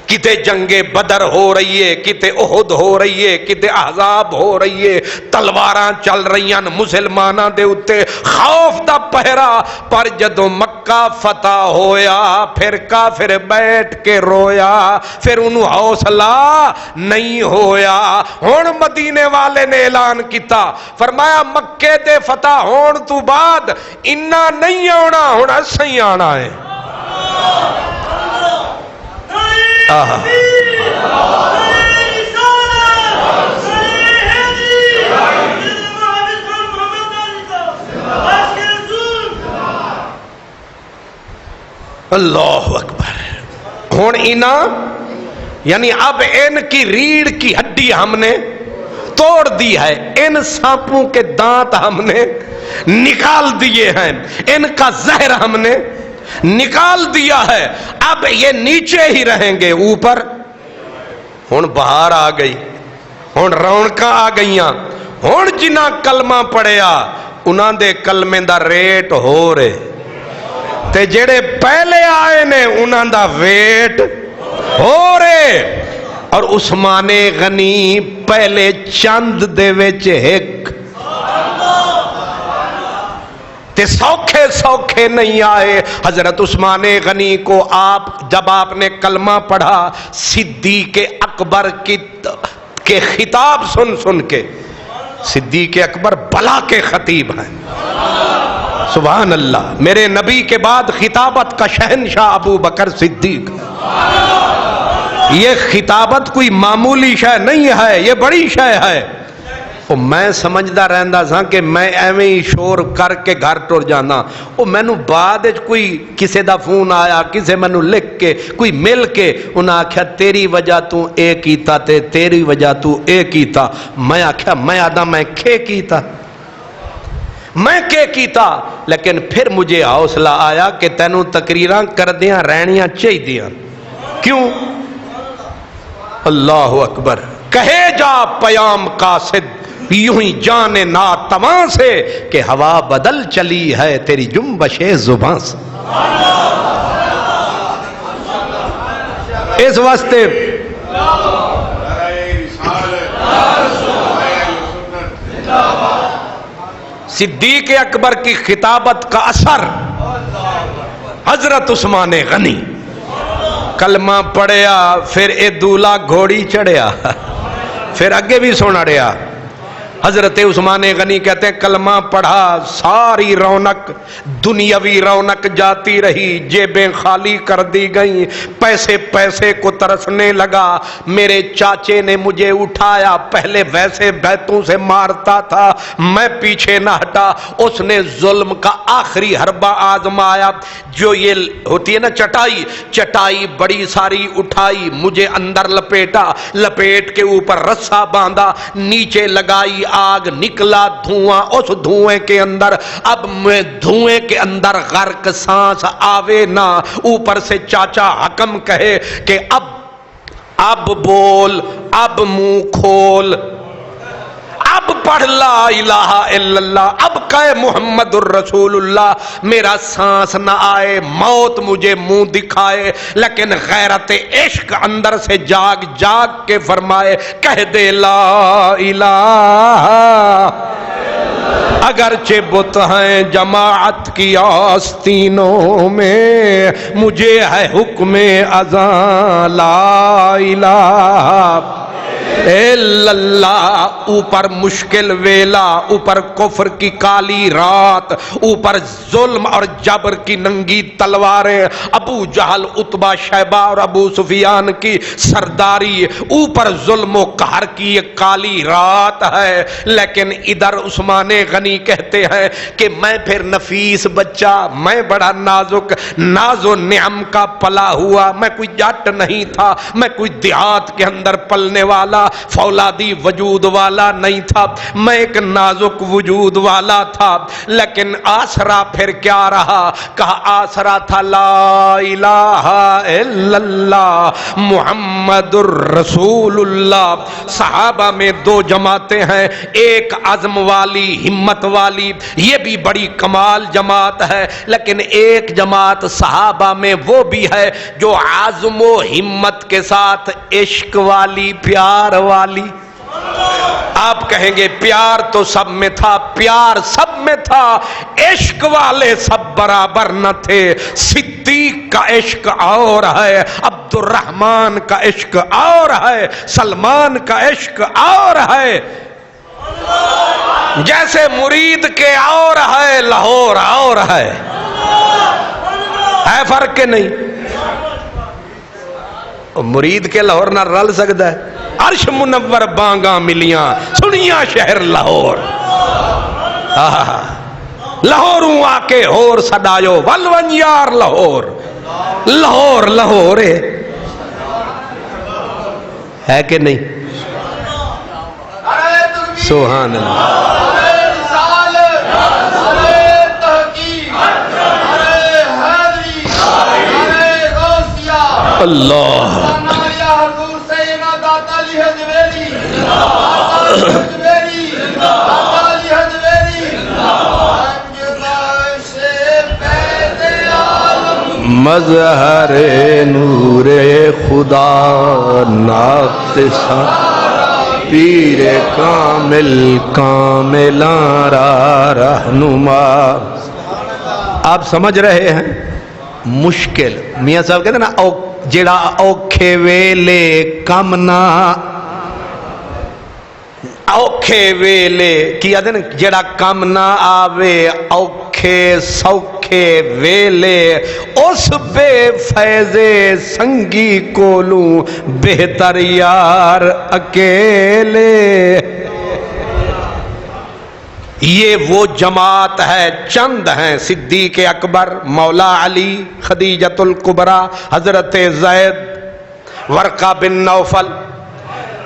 کتے جنگ بدر ہو رہی ہے، کتے احد ہو رہی ہے، کتے احزاب ہو رہی ہے، تلواراں چل رہی ہیں مسلماناں دے اتے، خوف دا پہرا، پر جدوں مکہ فتح ہویا پھر کافر بیٹھ کے رویا، پھر انہوں حوصلہ نہیں ہویا۔ ہن مدینے والے نے اعلان کیتا، فرمایا مکے دے فتح ہون تو بعد انہاں نہیں آنا، ہن اسیں آنا ہے۔ اللہ اکبر۔ ہن اینا یعنی اب ان کی ریڑھ کی ہڈی ہم نے توڑ دی ہے، ان سانپوں کے دانت ہم نے نکال دیے ہیں، ان کا زہر ہم نے نکال دیا ہے، اب یہ نیچے ہی رہیں گے، اوپر۔ ہن بہار آ گئی، ہن رونقاں آ گئیاں، ہن جنہاں کلمہ پڑھیا انہاں دے کلمے دا ریٹ ہو رہے، تے جڑے پہلے آئے نے انہاں دا ویٹ ہو رہے۔ اور عثمان غنی پہلے چند دے وچ ایک تے سوکھے سوکھے نہیں آئے۔ حضرت عثمان غنی کو جب آپ نے کلمہ پڑھا، صدیق اکبر کے خطاب سن سن کے، صدیق اکبر بلا کے خطیب ہیں، سبحان اللہ، میرے نبی کے بعد خطابت کا شہنشاہ ابو بکر صدیق۔ یہ خطابت کوئی معمولی شے نہیں ہے، یہ بڑی شے ہے۔ میں سمجھدا رہندا سا کہ میں ایویں ہی شور کر کے گھر ٹر جانا، مینوں بعد کوئی کسے دا فون آیا، کسے مینوں لکھ کے کوئی مل کے انہاں آکھیا تیری وجہ تو اے کیتا تے تیری وجہ تو اے کیتا۔ میں آکھیا میں آدھا میں کھے کیتا، میں کیا کیتا؟ لیکن پھر مجھے حوصلہ آیا کہ تینوں تقریراں کردیاں رہنیاں چاہیدیاں۔ کیوں؟ اللہ اکبر۔ کہے جا پیام قاصد یوں ہی جان ناتواں سے کہ ہوا بدل چلی ہے تیری جنبش زباں سے۔ اس واسطے صدیق اکبر کی خطابت کا اثر، حضرت عثمان غنی کلمہ پڑھیا، پھر اے دولا گھوڑی چڑھیا، پھر اگے بھی سونا رہا۔ حضرت عثمان غنی کہتے ہیں کلمہ پڑھا، ساری رونق دنیاوی رونق جاتی رہی، جیبیں خالی کر دی گئیں، پیسے پیسے کو ترسنے لگا۔ میرے چاچے نے مجھے اٹھایا، پہلے ویسے بیتوں سے مارتا تھا، میں پیچھے نہ ہٹا، اس نے ظلم کا آخری حربہ آزمایا۔ جو یہ ہوتی ہے نا چٹائی، چٹائی بڑی ساری اٹھائی، مجھے اندر لپیٹا، لپیٹ کے اوپر رسا باندھا، نیچے لگائی آگ، نکلا دھواں، اس دھوئیں کے اندر اب میں دھوئیں کے اندر غرق، سانس آوے نہ، اوپر سے چاچا حکم کہے کہ اب بول، اب منہ کھول، اب پڑھ لا الہ الا اللہ، اب کہے محمد الرسول اللہ، میرا سانس نہ آئے، موت مجھے منہ دکھائے، لیکن غیرت عشق اندر سے جاگ جاگ کے فرمائے کہہ دے لا الہ، اگرچہ بت ہیں جماعت کی آستینوں میں، مجھے ہے حکم اذان لا الہ الا اللہ۔ اوپر مشکل ویلا، اوپر کفر کی کالی رات، اوپر ظلم اور جبر کی ننگی تلواریں، ابو جہل، عتبہ، شیبہ اور ابو سفیان کی سرداری، اوپر ظلم و قہر کی یہ کالی رات ہے۔ لیکن ادھر عثمان غنی کہتے ہیں کہ میں پھر نفیس بچہ، میں بڑا نازک، ناز و نعم کا پلا ہوا، میں کوئی جٹ نہیں تھا، میں کوئی دیہات کے اندر پلنے والا، فولادی وجود والا نہیں تھا، میں ایک نازک وجود والا تھا، لیکن آسرا پھر کیا رہا؟ کہا آسرا تھا لا الہ الا اللہ محمد الرسول اللہ۔ صحابہ میں دو جماعتیں ہیں، ایک عزم والی، ہمت والی، یہ بھی بڑی کمال جماعت ہے، لیکن ایک جماعت صحابہ میں وہ بھی ہے جو عزم و ہمت کے ساتھ عشق والی، پیار والی۔ آپ کہیں گے پیار تو سب میں تھا، پیار سب میں تھا، عشق والے سب برابر نہ تھے۔ صدیق کا عشق اور ہے، عبد الرحمن کا عشق اور ہے، سلمان کا عشق اور ہے۔ جیسے مرید کے اور ہے، لاہور اور ہے فرق کہ نہیں؟ مرید کے لاہور نہ رل سکتا ہے؟ عرش منور بانگاں ملیاں سنیاں شہر لاہور، لاہوروں آ کے ہور سڈایو ولون یار لاہور، لاہور لاہور ہے کہ نہیں؟ سبحان اللہ۔ اللہ مظہر نور خدا ناقصہ پیر کامل کاملاں را رہنما۔ آپ سمجھ رہے ہیں؟ مشکل میاں صاحب کہتے ہیں نا جڑا اوکھے ویلے کم نہ، اوکھے ویلے کی آدھے نا جڑا کم نہ آوے، اوکھے سوکھے ویلے اس بے فیض سنگی کولوں بہتر یار اکیلے۔ یہ وہ جماعت ہے، چند ہیں، صدیق اکبر، مولا علی، خدیجۃ الکبریٰ، حضرت زید، ورقہ بن نوفل،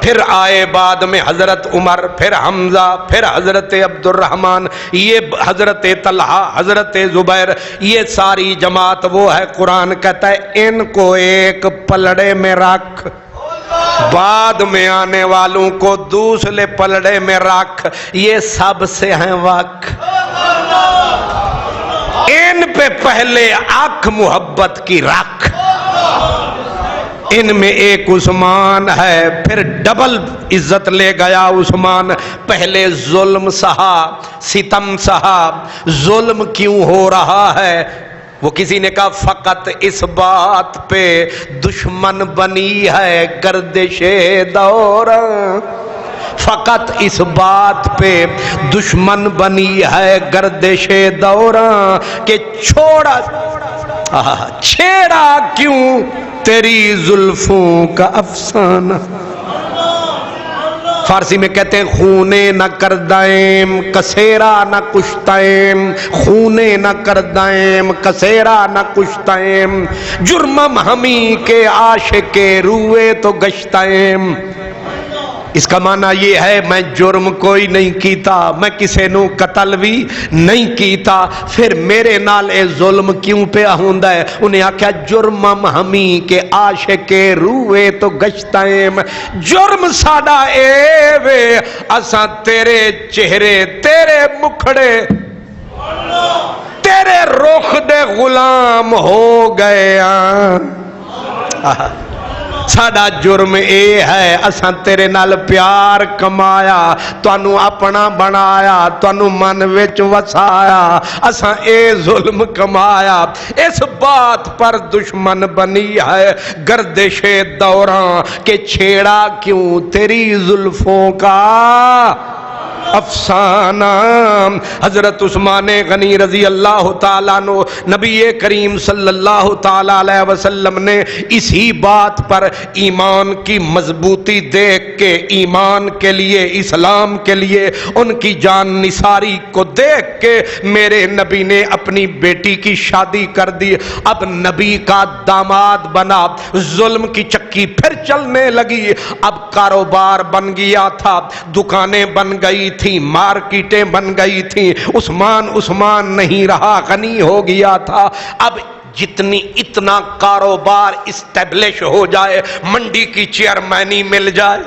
پھر آئے بعد میں حضرت عمر، پھر حمزہ، پھر حضرت عبد الرحمن، یہ حضرت طلحہ، حضرت زبیر، یہ ساری جماعت وہ ہے۔ قرآن کہتا ہے ان کو ایک پلڑے میں رکھ، بعد میں آنے والوں کو دوسرے پلڑے میں رکھ، یہ سب سے ہیں وقت، ان پہ پہلے آنکھ محبت کی رکھ۔ ان میں ایک عثمان ہے، پھر ڈبل عزت لے گیا عثمان، پہلے ظلم سہا، ستم سہا۔ ظلم کیوں ہو رہا ہے؟ وہ کسی نے کہا فقط اس بات پہ دشمن بنی ہے گردش دور، فقط اس بات پہ دشمن بنی ہے گردش دور کہ چھوڑا چھیڑا کیوں تیری زلفوں کا افسانہ۔ فارسی میں کہتے ہیں خونے نہ کردائم کسیرا نہ کشتائم، خونے نہ کردائم کسیرا نہ کشتائم، جرمم ہمی کے عاشق روئے تو گشتائم۔ اس کا معنی یہ ہے میں جرم کوئی نہیں کیتا، میں کسے نو قتل بھی نہیں کیتا، پھر میرے نال اے ظلم کیوں پہ ہوندا ہے؟ انہیں آکھیا جرمم ہمی کے عاشق روئے تو گشتائم، جرم ساڈا اے وے اساں تیرے چہرے، تیرے مکھڑے، تیرے رخ دے غلام ہو گئے ہاں۔ ساڈا جرم اے ہے اساں تیرے نال پیار کمایا، تانوں اپنا بنایا، تانوں من وچ وسایا، اساں اے ظلم کمایا، اس بات پر دشمن بنی ہے گردش دوراں کہ چھیڑا کیوں تیری زلفوں کا افسانہ۔ حضرت عثمان غنی رضی اللہ تعالیٰ عنہ نبی کریم صلی اللہ تعالیٰ علیہ وسلم نے اسی بات پر ایمان کی مضبوطی دیکھ کے، ایمان کے لیے، اسلام کے لیے ان کی جان نثاری کو دیکھ کے میرے نبی نے اپنی بیٹی کی شادی کر دی۔ اب نبی کا داماد بنا، ظلم کی چکی پھر چلنے لگی۔ اب کاروبار بن گیا تھا، دکانیں بن گئی تھی، مارکیٹیں بن گئی تھی، عثمان نہیں رہا، غنی ہو گیا تھا۔ اب اتنا کاروبار اسٹیبلش ہو جائے، منڈی کی چیئرمینی مل جائے،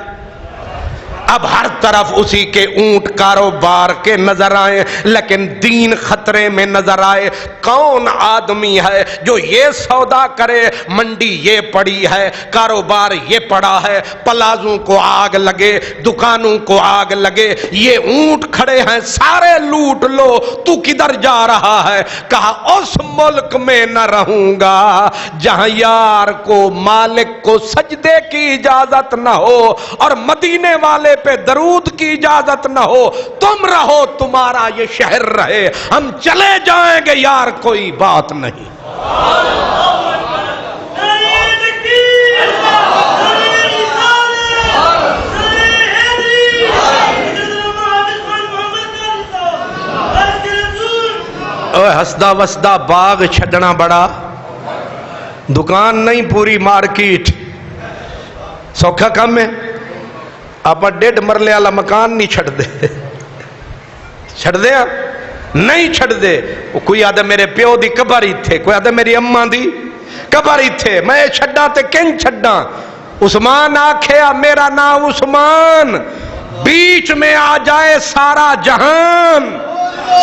اب ہر طرف اسی کے اونٹ کاروبار کے نظر آئے، لیکن دین خطرے میں نظر آئے۔ کون آدمی ہے جو یہ سودا کرے، منڈی یہ پڑی ہے، کاروبار یہ پڑا ہے، پلازوں کو آگ لگے، دکانوں کو آگ لگے، یہ اونٹ کھڑے ہیں، سارے لوٹ لو، تو کدھر جا رہا ہے؟ کہا اس ملک میں نہ رہوں گا جہاں یار کو، مالک کو سجدے کی اجازت نہ ہو اور مدینے والے پہ درود کی اجازت نہ ہو۔ تم رہو، تمہارا یہ شہر رہے، ہم چلے جائیں گے یار، کوئی بات نہیں۔ ہسدا وسدا باغ چھڈنا بڑا، دکان نہیں پوری مارکیٹ سوکھا کم ہے۔ آپ 1.5 مرلے والا مکان نہیں چھڑ دے، چھڑ دے آپ نہیں چھڑ دے۔ کوئی آدھا میرے پیو دی قبر ہی تھے، کوئی آدھا میری اماں دی قبر ہی تھے، میں چھڑا تے کن چھڑا؟ عثمان آکھیا میرا نام عثمان، بیچ میں آ جائے سارا جہان،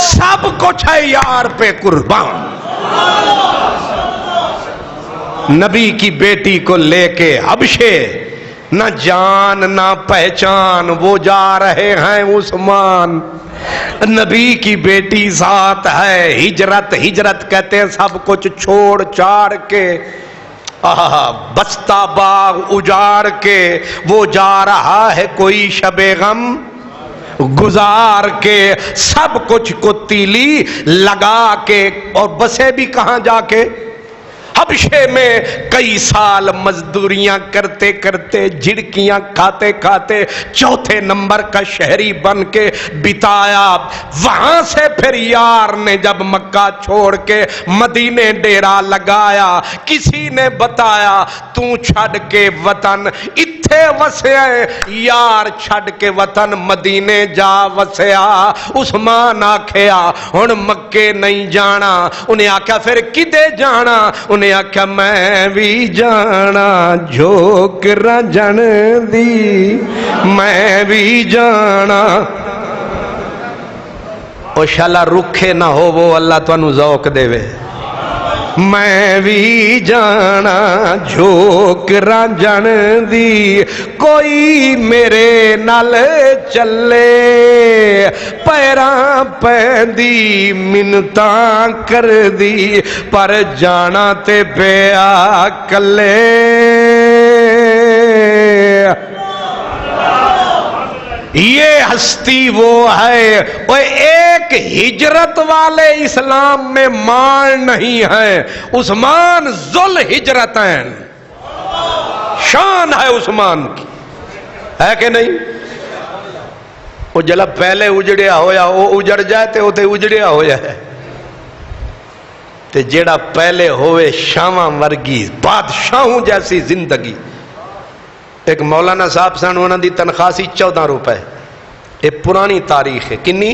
سب کچھ ہے یار پہ قربان۔ نبی کی بیٹی کو لے کے حبشے، نہ جان نہ پہچان، وہ جا رہے ہیں عثمان، نبی کی بیٹی ساتھ ہے، ہجرت کہتے ہیں سب کچھ چھوڑ چھاڑ کے، بستہ باغ اجاڑ کے وہ جا رہا ہے کوئی شب غم گزار کے، سب کچھ کو تیلی لگا کے، اور بسے بھی کہاں جا کے؟ حبشے میں کئی سال مزدوریاں کرتے کرتے، جھڑکیاں کھاتے کھاتے 4تھے نمبر کا شہری بن کے بتایا۔ وہاں سے پھر یار نے جب مکہ چھوڑ کے مدینے ڈیرا لگایا، کسی نے بتایا تو چھڑ کے وطن اتھے وسیا، یار چھڑ کے وطن مدینے جا وسیا۔ عثمان آکھیا ہن مکے نہیں جانا، انہیں آکھیا پھر کدے جانا؟ انہیں آکھیا میں بھی جانا جھوکرا جن دی، میں بھی جانا۔ او شالا رکھے نہ ہو وہ اللہ تانوں ذوق دے وے۔ میں بھی جانا جھوکرا جن دی، کوئی میرے نال چلے، پیراں پیندی منتاں کر دی، پر جانا تے پیا کلے۔ یہ ہستی وہ ہے، وہ ایک ہجرت والے اسلام میں ماں نہیں ہے، عثمان ذل ہجرتین، شان ہے عثمان کی، ہے کہ نہیں؟ وہ جلا پہلے اجڑیا ہویا وہ اجڑ جائے تے وہ تے اجڑیا ہویا ہے، تے جیڑا پہلے ہوئے شاواں ورگی بادشاہوں جیسی زندگی۔ ایک مولانا صاحب سن، انہوں دی تنخواہ سی 14 روپے، یہ پرانی تاریخ ہے، کنی؟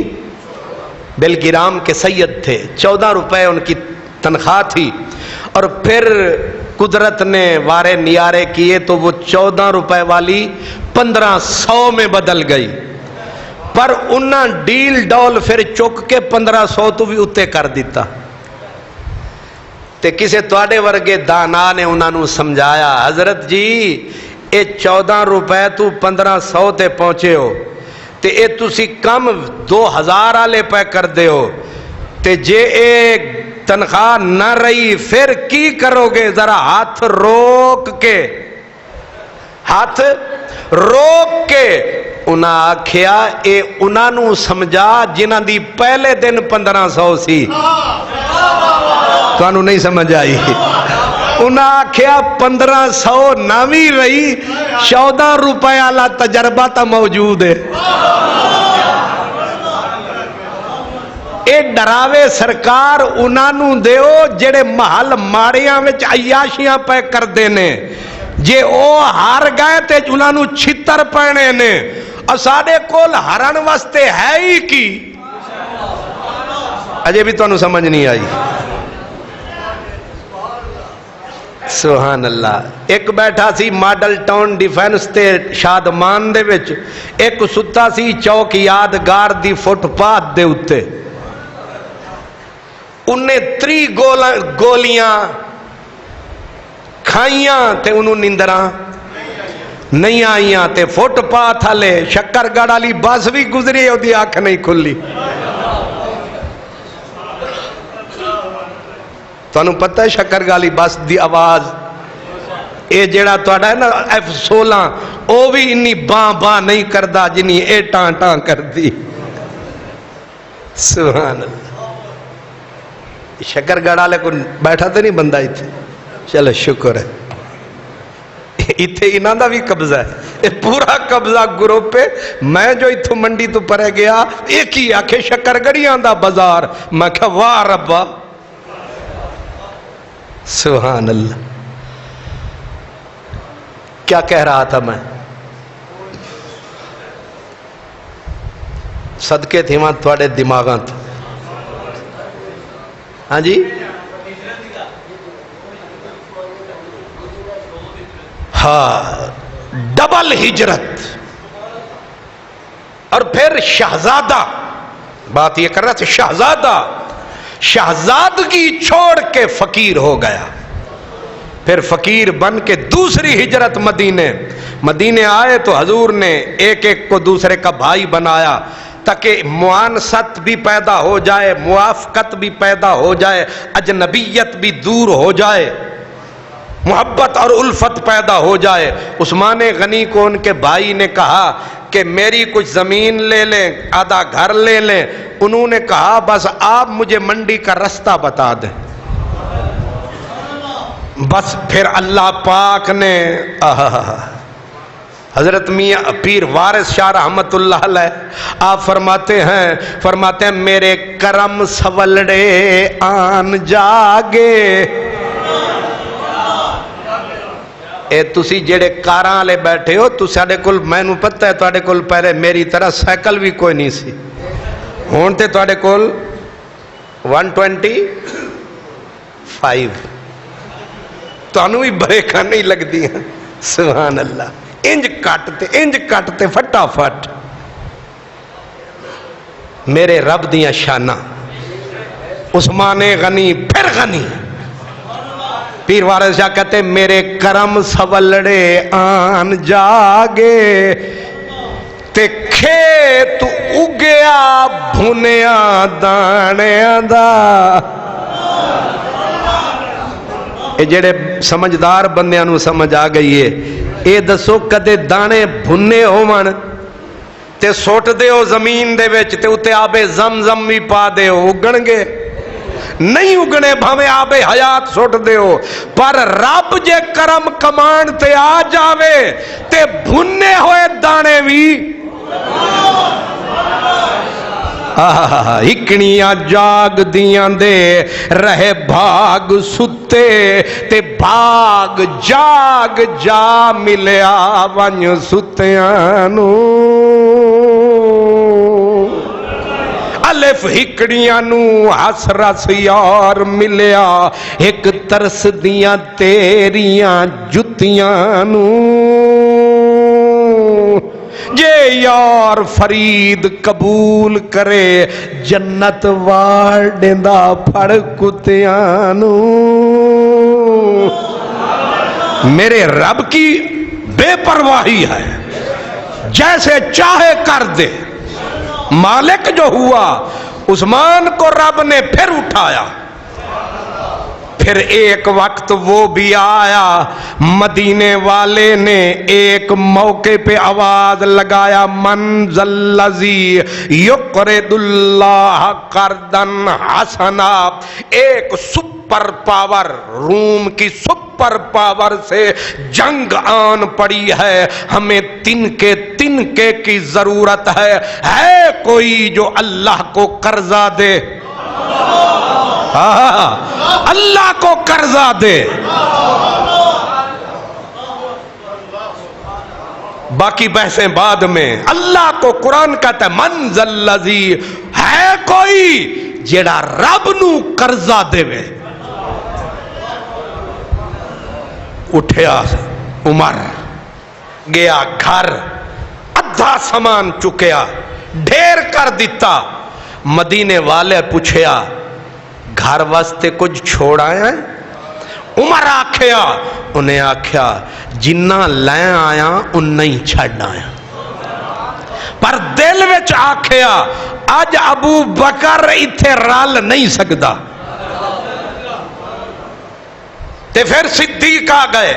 بلگرام کے سید تھے، 14 روپے ان کی تنخواہ تھی، اور پھر قدرت نے وارے نیارے کیے تو وہ 14 روپے والی 1500 میں بدل گئی، پر انہاں ڈیل ڈول پھر چک کے 1500 تو بھی اتے کر دیتا۔ تے کسے تواڈے ورگے دانا نے انہاں نوں سمجھایا، حضرت جی اے 14 روپے تو 1500 تے پہنچے ہو، تے اے تسی کم 2000 والے پہ کر دے ہو، تے جے اے تنخواہ نہ رہی پھر کی کرو گے؟ ذرا ہاتھ روک کے انہاں آکھیا اے انہاں نوں سمجھا جنہاں دی پہلے دن 1500 سی. تانوں نہیں سمجھ آئی. انہاں آکھیا 1500 ناوی رہی 14 روپے والا تجربہ تا موجود ہے. اے ڈراوے سرکار انہاں نوں دیو جڑے محل ماڑیاں وچ عیاشیاں پہ کردے نے. جے او ہار گئے تے انہاں نوں چھتر پینے نے. ساڈے کول ہرن واسطے ہے ہی کی. اجے بھی تانوں سمجھ نہیں آئی. سبحان اللہ. ایک بیٹھا سی ماڈل ٹاؤن ڈیفینس تے شادمان دے وچ, ایک ستا سی چوک یادگار دی فٹ پاتھ دے اتے. انہیں 3 گولیاں کھائیاں تے انہوں نیندراں نہیں آئیاں تے فٹ پاتھ ہلے شکر گڑھ والی بس بھی گزری ہے دی آنکھ نہیں کھلی. تو انہوں پتہ ہے شکر گڑھ والی بس دی آواز اے جیڑا توڑا ہے نا F16 او بھی انی باں نہیں کردہ جنی اے ٹان کر دی. سبحان اللہ. شکر گڑھ والے کو بیٹھا تو نہیں بندہ اتھے. چلو شکر ہے اتھے انہاں دا بھی قبضہ ہے. اے پورا قبضہ گروپ پہ. میں جو اتھو منڈی تو پرے گیا ایک ہی آکھے شکر گڑھیاں دا بازار. میں کہا واہ ربا. سبحان اللہ. کیا کہہ رہا تھا میں؟ صدقے تھے وہاں تھوڑے دماغاں تھا. ہاں جی ہاں ڈبل ہجرت اور پھر شہزادہ. بات یہ کر رہا تھا شہزادگی چھوڑ کے فقیر ہو گیا. پھر فقیر بن کے دوسری ہجرت مدینے آئے تو حضور نے ایک کو دوسرے کا بھائی بنایا تاکہ معانست بھی پیدا ہو جائے, موافقت بھی پیدا ہو جائے, اجنبیت بھی دور ہو جائے, محبت اور الفت پیدا ہو جائے. عثمان غنی کو ان کے بھائی نے کہا کہ میری کچھ زمین لے لیں, آدھا گھر لے لیں. انہوں نے کہا بس آپ مجھے منڈی کا رستہ بتا دیں. بس پھر اللہ پاک نے حضرت میاں پیر وارث شاہ رحمت اللہ علیہ آپ فرماتے ہیں میرے کرم سولڑے آن جاگے. اے تسی جڑے کاراں لے بیٹھے ہو تو ساڈے کول میں نوں پتہ ہے تواڈے کول پہلے میری طرح سائیکل بھی کوئی نہیں سی. ہن تے تواڈے کول 125 تانوں بھی بریکاں نہیں لگدی ہیں. سبحان اللہ. انج کٹتے فٹافٹ. میرے رب دیاں شاناں. عثمان غنی پھر غنی. پیر وارث شاہ کہتے میرے کرم سولڑے آن جاگے تے کھیت اگیا بھنیا دانیاں دا. اے جڑے سمجھدار بندیاں نوں سمجھ آ گئی ہے. اے دسو کدے دانے بھنے ہوون تے سوٹ دیو زمین دے وچ تے اتے آب زمزم بھی پا دیو اگن گے؟ نہیں اگنے. بھاویں آب حیات سوٹ دیو پر رب جے کرم کمان تے آ جاوے تے بھنے ہوئے دانے بھی ہکڑیاں جاگ دیاں دے رہے بھاگ ستے تے بھاگ جاگ جا ملیا ونج ستیاں نو. الف ہکڑیاں نو ہس رس یار ملیا ایک ترس دیاں تیریاں جتیاں نو. جے یار فرید قبول کرے جنت وار ڈیندا پھڑ کتیاں نو. میرے رب کی بے پرواہی ہے, جیسے چاہے کر دے. مالک جو ہوا عثمان کو رب نے پھر اٹھایا, پھر ایک وقت وہ بھی آیا، مدینے والے نے ایک موقع پہ آواز لگایا، من ذلذی یقرض اللہ قرضا حسنا۔ ایک سپر پاور، روم کی سپر پاور سے جنگ آن پڑی ہے، ہمیں تنکے کی ضرورت ہے کوئی جو اللہ کو قرضہ دے؟ اللہ کو قرضہ دے۔ باقی بحثیں بعد میں۔ اللہ کو قرآن کہتا ہے من ذلذی، ہے کوئی جیڑا رب نو قرضہ دے وے؟ اٹھیا عمر، گیا گھر، ادھا سامان چکیا، ڈھیر کر دیتا۔ مدینے والے پوچھیا گھر واسطے کچھ چھوڑ آیا ہے؟ عمر آکھیا، انہیں آکھیا جنہ لے آیا ان نہیں چھڑ آیا، پر دل وچ آکھیا اج ابو بکر ایتھے رل نہیں سکدا۔ تے پھر صدیق آ گئے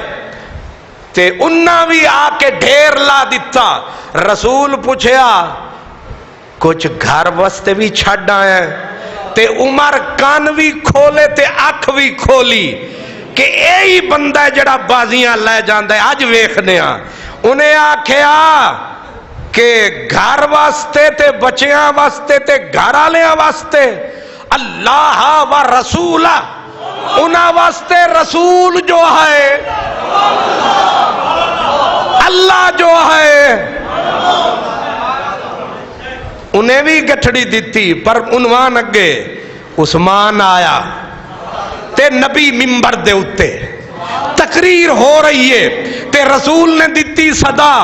تے انہاں بھی آ کے ڈھیر لا دیتا۔ رسول پوچھیا کچھ گھر واسطے بھی چھڑ آیا ہے؟ تے عمر کان بھی کھولے تے اکھ بھی کھولی کہ یہی بندہ ہے جڑا بازیاں لے جاندا ہے، اج ویکھنے آ۔ انہیں آکھیا کہ گھر واسطے تے بچیاں واسطے تے گھر والیاں واسطے، اللہ و رسول، انہاں واسطے رسول جو ہے، اللہ جو ہے۔ انہیں بھی گٹھڑی دیتی، پر عنوان اگے عثمان آیا تے نبی ممبر دے اتے تقریر ہو رہی ہے تے رسول نے دیتی صدا،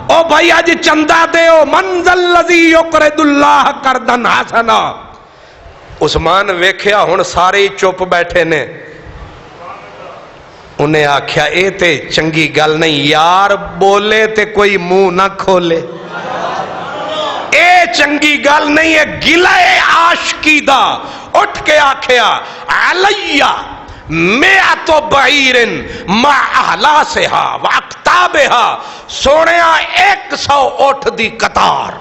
او بھائی اج چندہ دیو، من ذلذی یقرض اللہ قرضا حسنا۔ عثمان ویکھیا ہن سارے چپ بیٹھے نے، انہیں آکھیا اے تے چنگی گل نہیں، یار بولے تے کوئی منہ نہ کھولے، اے چنگی گل نہیں ہے، گلہ عاشقی دا۔ اٹھ کے آکھیا علیہ مئۃ بعیر مع احلاسہا واقتابہا، سونیا 100 اٹھ دی قطار۔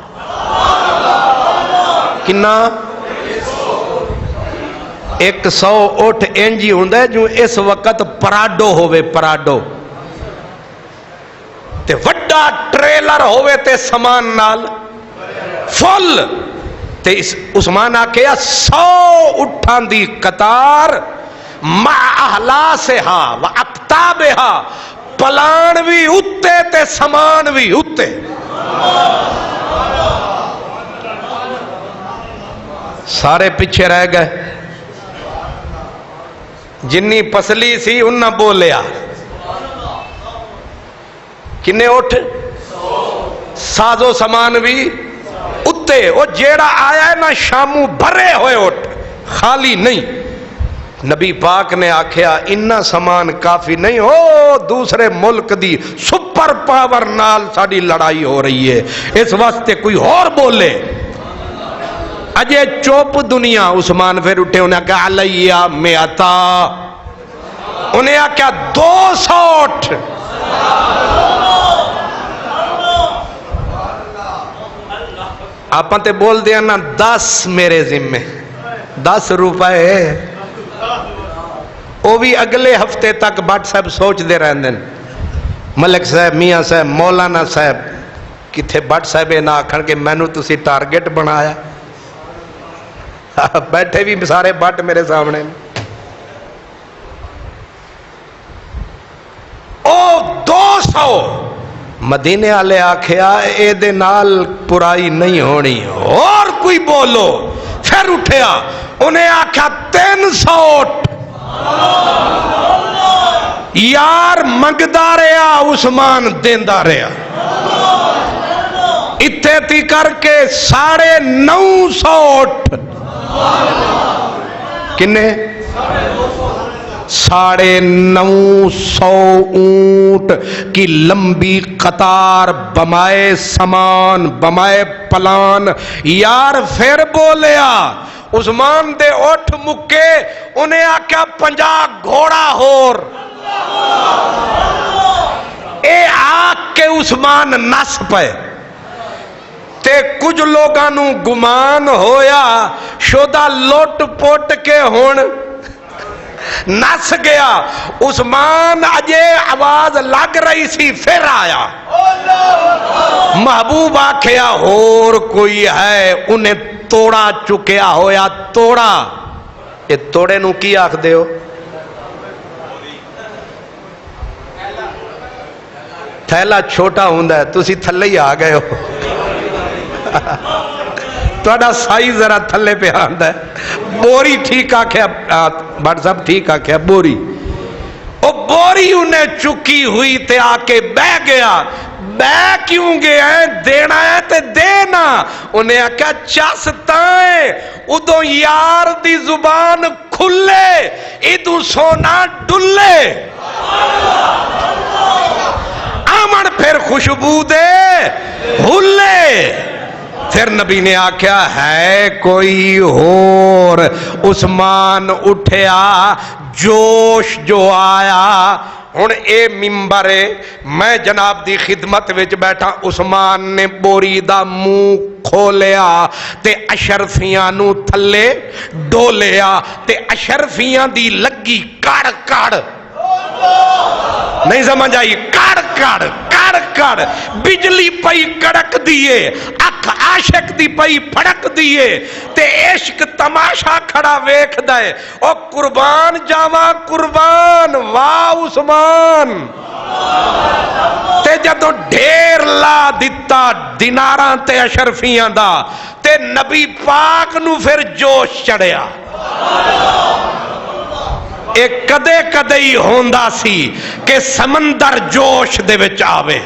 کنا 100 اٹھ انجی ہوندہ ہے جو اس وقت پراڈو ہوئے، پراڈو تے وڈا ٹریلر ہوئے تے سامان نال فل تے عثمان آکھیا 100 اٹھان دی قطار مع احلاسہا و اقتابہا، پلان بھی اتے تے سامان بھی اتے۔ سارے پیچھے رہ گئے، جنی پسلی سی انہاں بولیا، کنے اٹھ؟ ساز و سامان بھی اتے۔ وہ جیڑا آیا ہے نا شامو بھرے ہوئے اٹھ، خالی نہیں۔ نبی پاک نے آکھیا انہا سامان کافی نہیں، ہو دوسرے ملک دی سپر پاور نال ساڑی لڑائی ہو رہی ہے، اس واسطے کوئی اور بولے۔ اجے چوپ دنیا۔ عثمان پھر اٹھے، انہیں کہا علیہ مئتا، انہیں کہا 200 اٹھ۔ آپ تے بول دیا نا 10 میرے ذمہ، 10 روپے، وہ بھی اگلے ہفتے تک بٹ صاحب سوچ دے رہے ہیں، ملک صاحب، میاں صاحب، مولانا صاحب کتھے بٹ صاحب نہ آکھن کہ میں نو تسی ٹارگٹ بنایا۔ بیٹھے بھی سارے بٹ میرے سامنے۔ او 200 مدینے والے آکھیا اے دے نال پرائی نہیں ہونی، اور کوئی بولو۔ پھر اٹھیا، انہیں آکھیا 300۔ یار منگدا رہا، عثمان دیندا رہا، اتھے تھی کر کے 950۔ کنے 950 اونٹ کی لمبی قطار، بمائے سامان، بمائے پلان۔ یار پھر بولیا عثمان دے اٹھ مکے، انہیں آکھا 50 گھوڑا ہور، اے آکھ کے عثمان نس پے تے کچھ لوگانوں گمان ہویا شدہ لوٹ پوٹ کے ہون نس گیا۔ عثمان اجے آواز لگ رہی سی پھر آیا، محبوب آکھیا اور کوئی ہے، انہیں توڑا چکیا ہویا توڑا۔ یہ توڑے نو کی آکھ دے ہو؟ تھیلا چھوٹا ہوندہ ہے، تسی تھلے ہی آ گئے ہو، توڑا سائز ذرا تھلے پہ آندہ ہے۔ بوری ٹھیک آکھیا، بٹ سب ٹھیک آکھیا بوری، او بوری انہیں چکی ہوئی تے آکے بہ گیا۔ بہ کیوں گیا ہے؟ دینا ہے تے دینا۔ انہیں آکھا چاستائیں ادو یار دی زبان کھلے، ادو سونا ڈلے، آمن پھر خوشبو دے ہلے۔ پھر نبی نے آکھیا ہے کوئی اور۔ عثمان اٹھیا، جوش جو آیا۔ ہن اے ممبر ہے، میں جناب دی خدمت وچ بیٹھا، عثمان نے بوری دا منہ کھولیا تے اشرفیاں نو تھلے ڈولیا تے اشرفیاں دی لگی کڑ کڑ، نہیں سمجھ آئی؟ کڑ کڑ کڑ کڑ، بجلی پئی کڑک دیئے، اکھ عاشق دی پئی پھڑک دیئے تے عشق تماشا کھڑا ویکھ دائے۔ او قربان جاواں قربان، واہ عثمان۔ تے جدو ڈھیر لا دیتا دیناراں تے اشرفیاں دا تے نبی پاک نو پھر جوش چڑھیا۔ ایک کدے کدے ہی ہوندہ سی کہ سمندر جوش دے وچ آوے،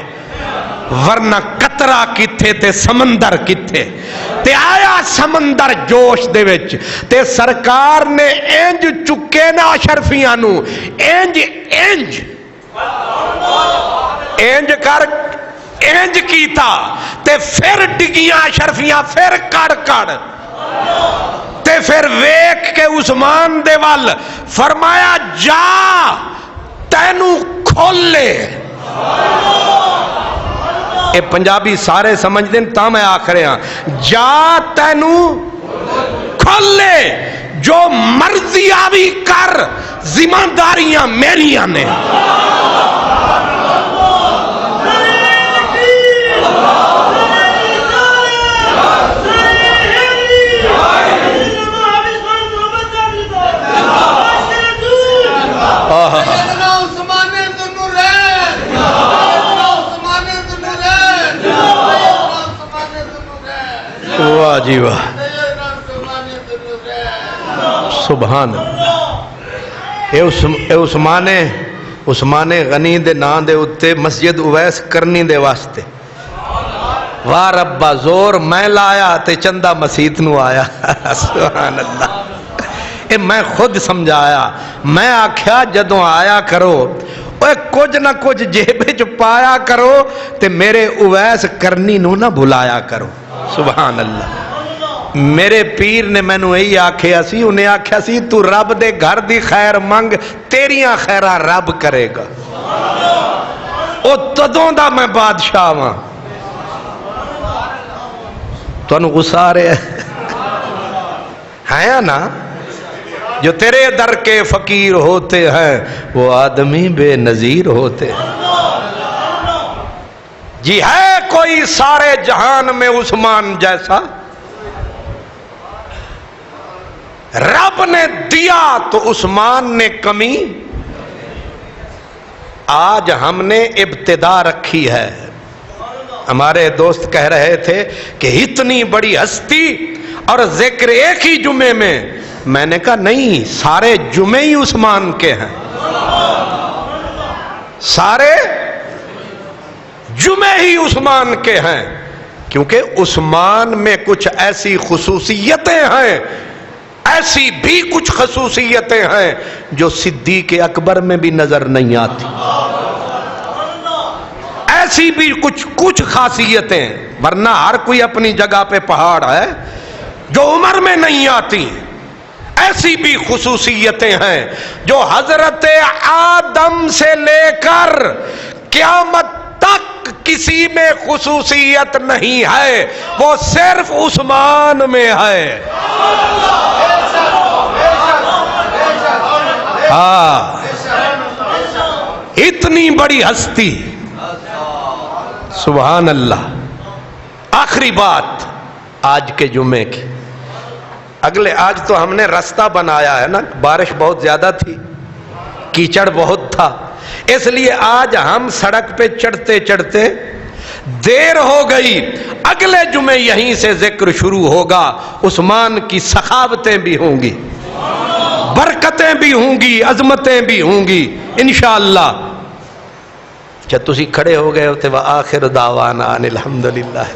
ورنہ قطرہ کتھے تے سمندر کتھے تے آیا سمندر جوش دے وچ تے سرکار نے انج چکے نا اشرفیاں نو، انج انج انج کر انج کیتا تے پھر ڈگیاں اشرفیاں پھر کڑ کڑ تے پھر ویکھ کے عثمان دے وال فرمایا جا تینو کھولے۔ اے پنجابی سارے سمجھ دیں تا میں آخرے ہاں، جا تینو کھولے، جو مرضی آوی کر، ذمہ داریاں میریاں نے۔ واہ جی واہ، سبحان اے عثمان غنی دے نام دے اتے مسجد اویس کرنی دے واسطے، واہ ربا زور میں لایا تے چندہ مسیت نو آیا۔ سبحان اللہ، اے میں خود سمجھایا، میں آکھیا جدوں آیا کرو اے کچھ نہ کچھ جیبے جو پایا کرو تے میرے اویس کرنی نو نہ بھلایا کرو۔ سبحان اللہ، میرے پیر نے میں نو یہی آکھیا سی، انہیں آکھیا سی تو رب دے گھر دی خیر منگ، تیریاں خیرہ رب کرے گا۔ او تدوں دا میں بادشاہ ہاں۔ تو انہوں غصہ آ رہے ہیں نا؟ جو تیرے در کے فقیر ہوتے ہیں وہ آدمی بے نظیر ہوتے ہیں۔ جی ہے کوئی سارے جہان میں عثمان جیسا؟ رب نے دیا تو عثمان نے کمی، آج ہم نے ابتدا رکھی ہے۔ ہمارے دوست کہہ رہے تھے کہ اتنی بڑی ہستی اور ذکر ایک ہی جمعے میں نے کہا نہیں، سارے جمعے ہی عثمان کے ہیں، سارے جمعے ہی عثمان کے ہیں، کیونکہ عثمان میں کچھ ایسی خصوصیتیں ہیں، ایسی بھی کچھ خصوصیتیں ہیں جو صدیق اکبر میں بھی نظر نہیں آتی، ایسی بھی کچھ خاصیتیں، ورنہ ہر کوئی اپنی جگہ پہ پہاڑ ہے، جو عمر میں نہیں آتی ہیں۔ ایسی بھی خصوصیتیں ہیں جو حضرت آدم سے لے کر قیامت تک کسی میں خصوصیت نہیں ہے، وہ صرف عثمان میں ہے۔ ہاں، اتنی بڑی ہستی، سبحان اللہ۔ آخری بات آج کے جمعے کی، آج تو ہم نے راستہ بنایا ہے نا، بارش بہت زیادہ تھی، کیچڑ بہت تھا، اس لیے آج ہم سڑک پہ چڑھتے چڑھتے دیر ہو گئی۔ اگلے جمعے یہیں سے ذکر شروع ہوگا، عثمان کی سخاوتیں بھی ہوں گی، برکتیں بھی ہوں گی، عظمتیں بھی ہوں گی انشاءاللہ۔ جب تسی کھڑے ہو گئے ہوتے وآخر دعوانا ان الحمدللہ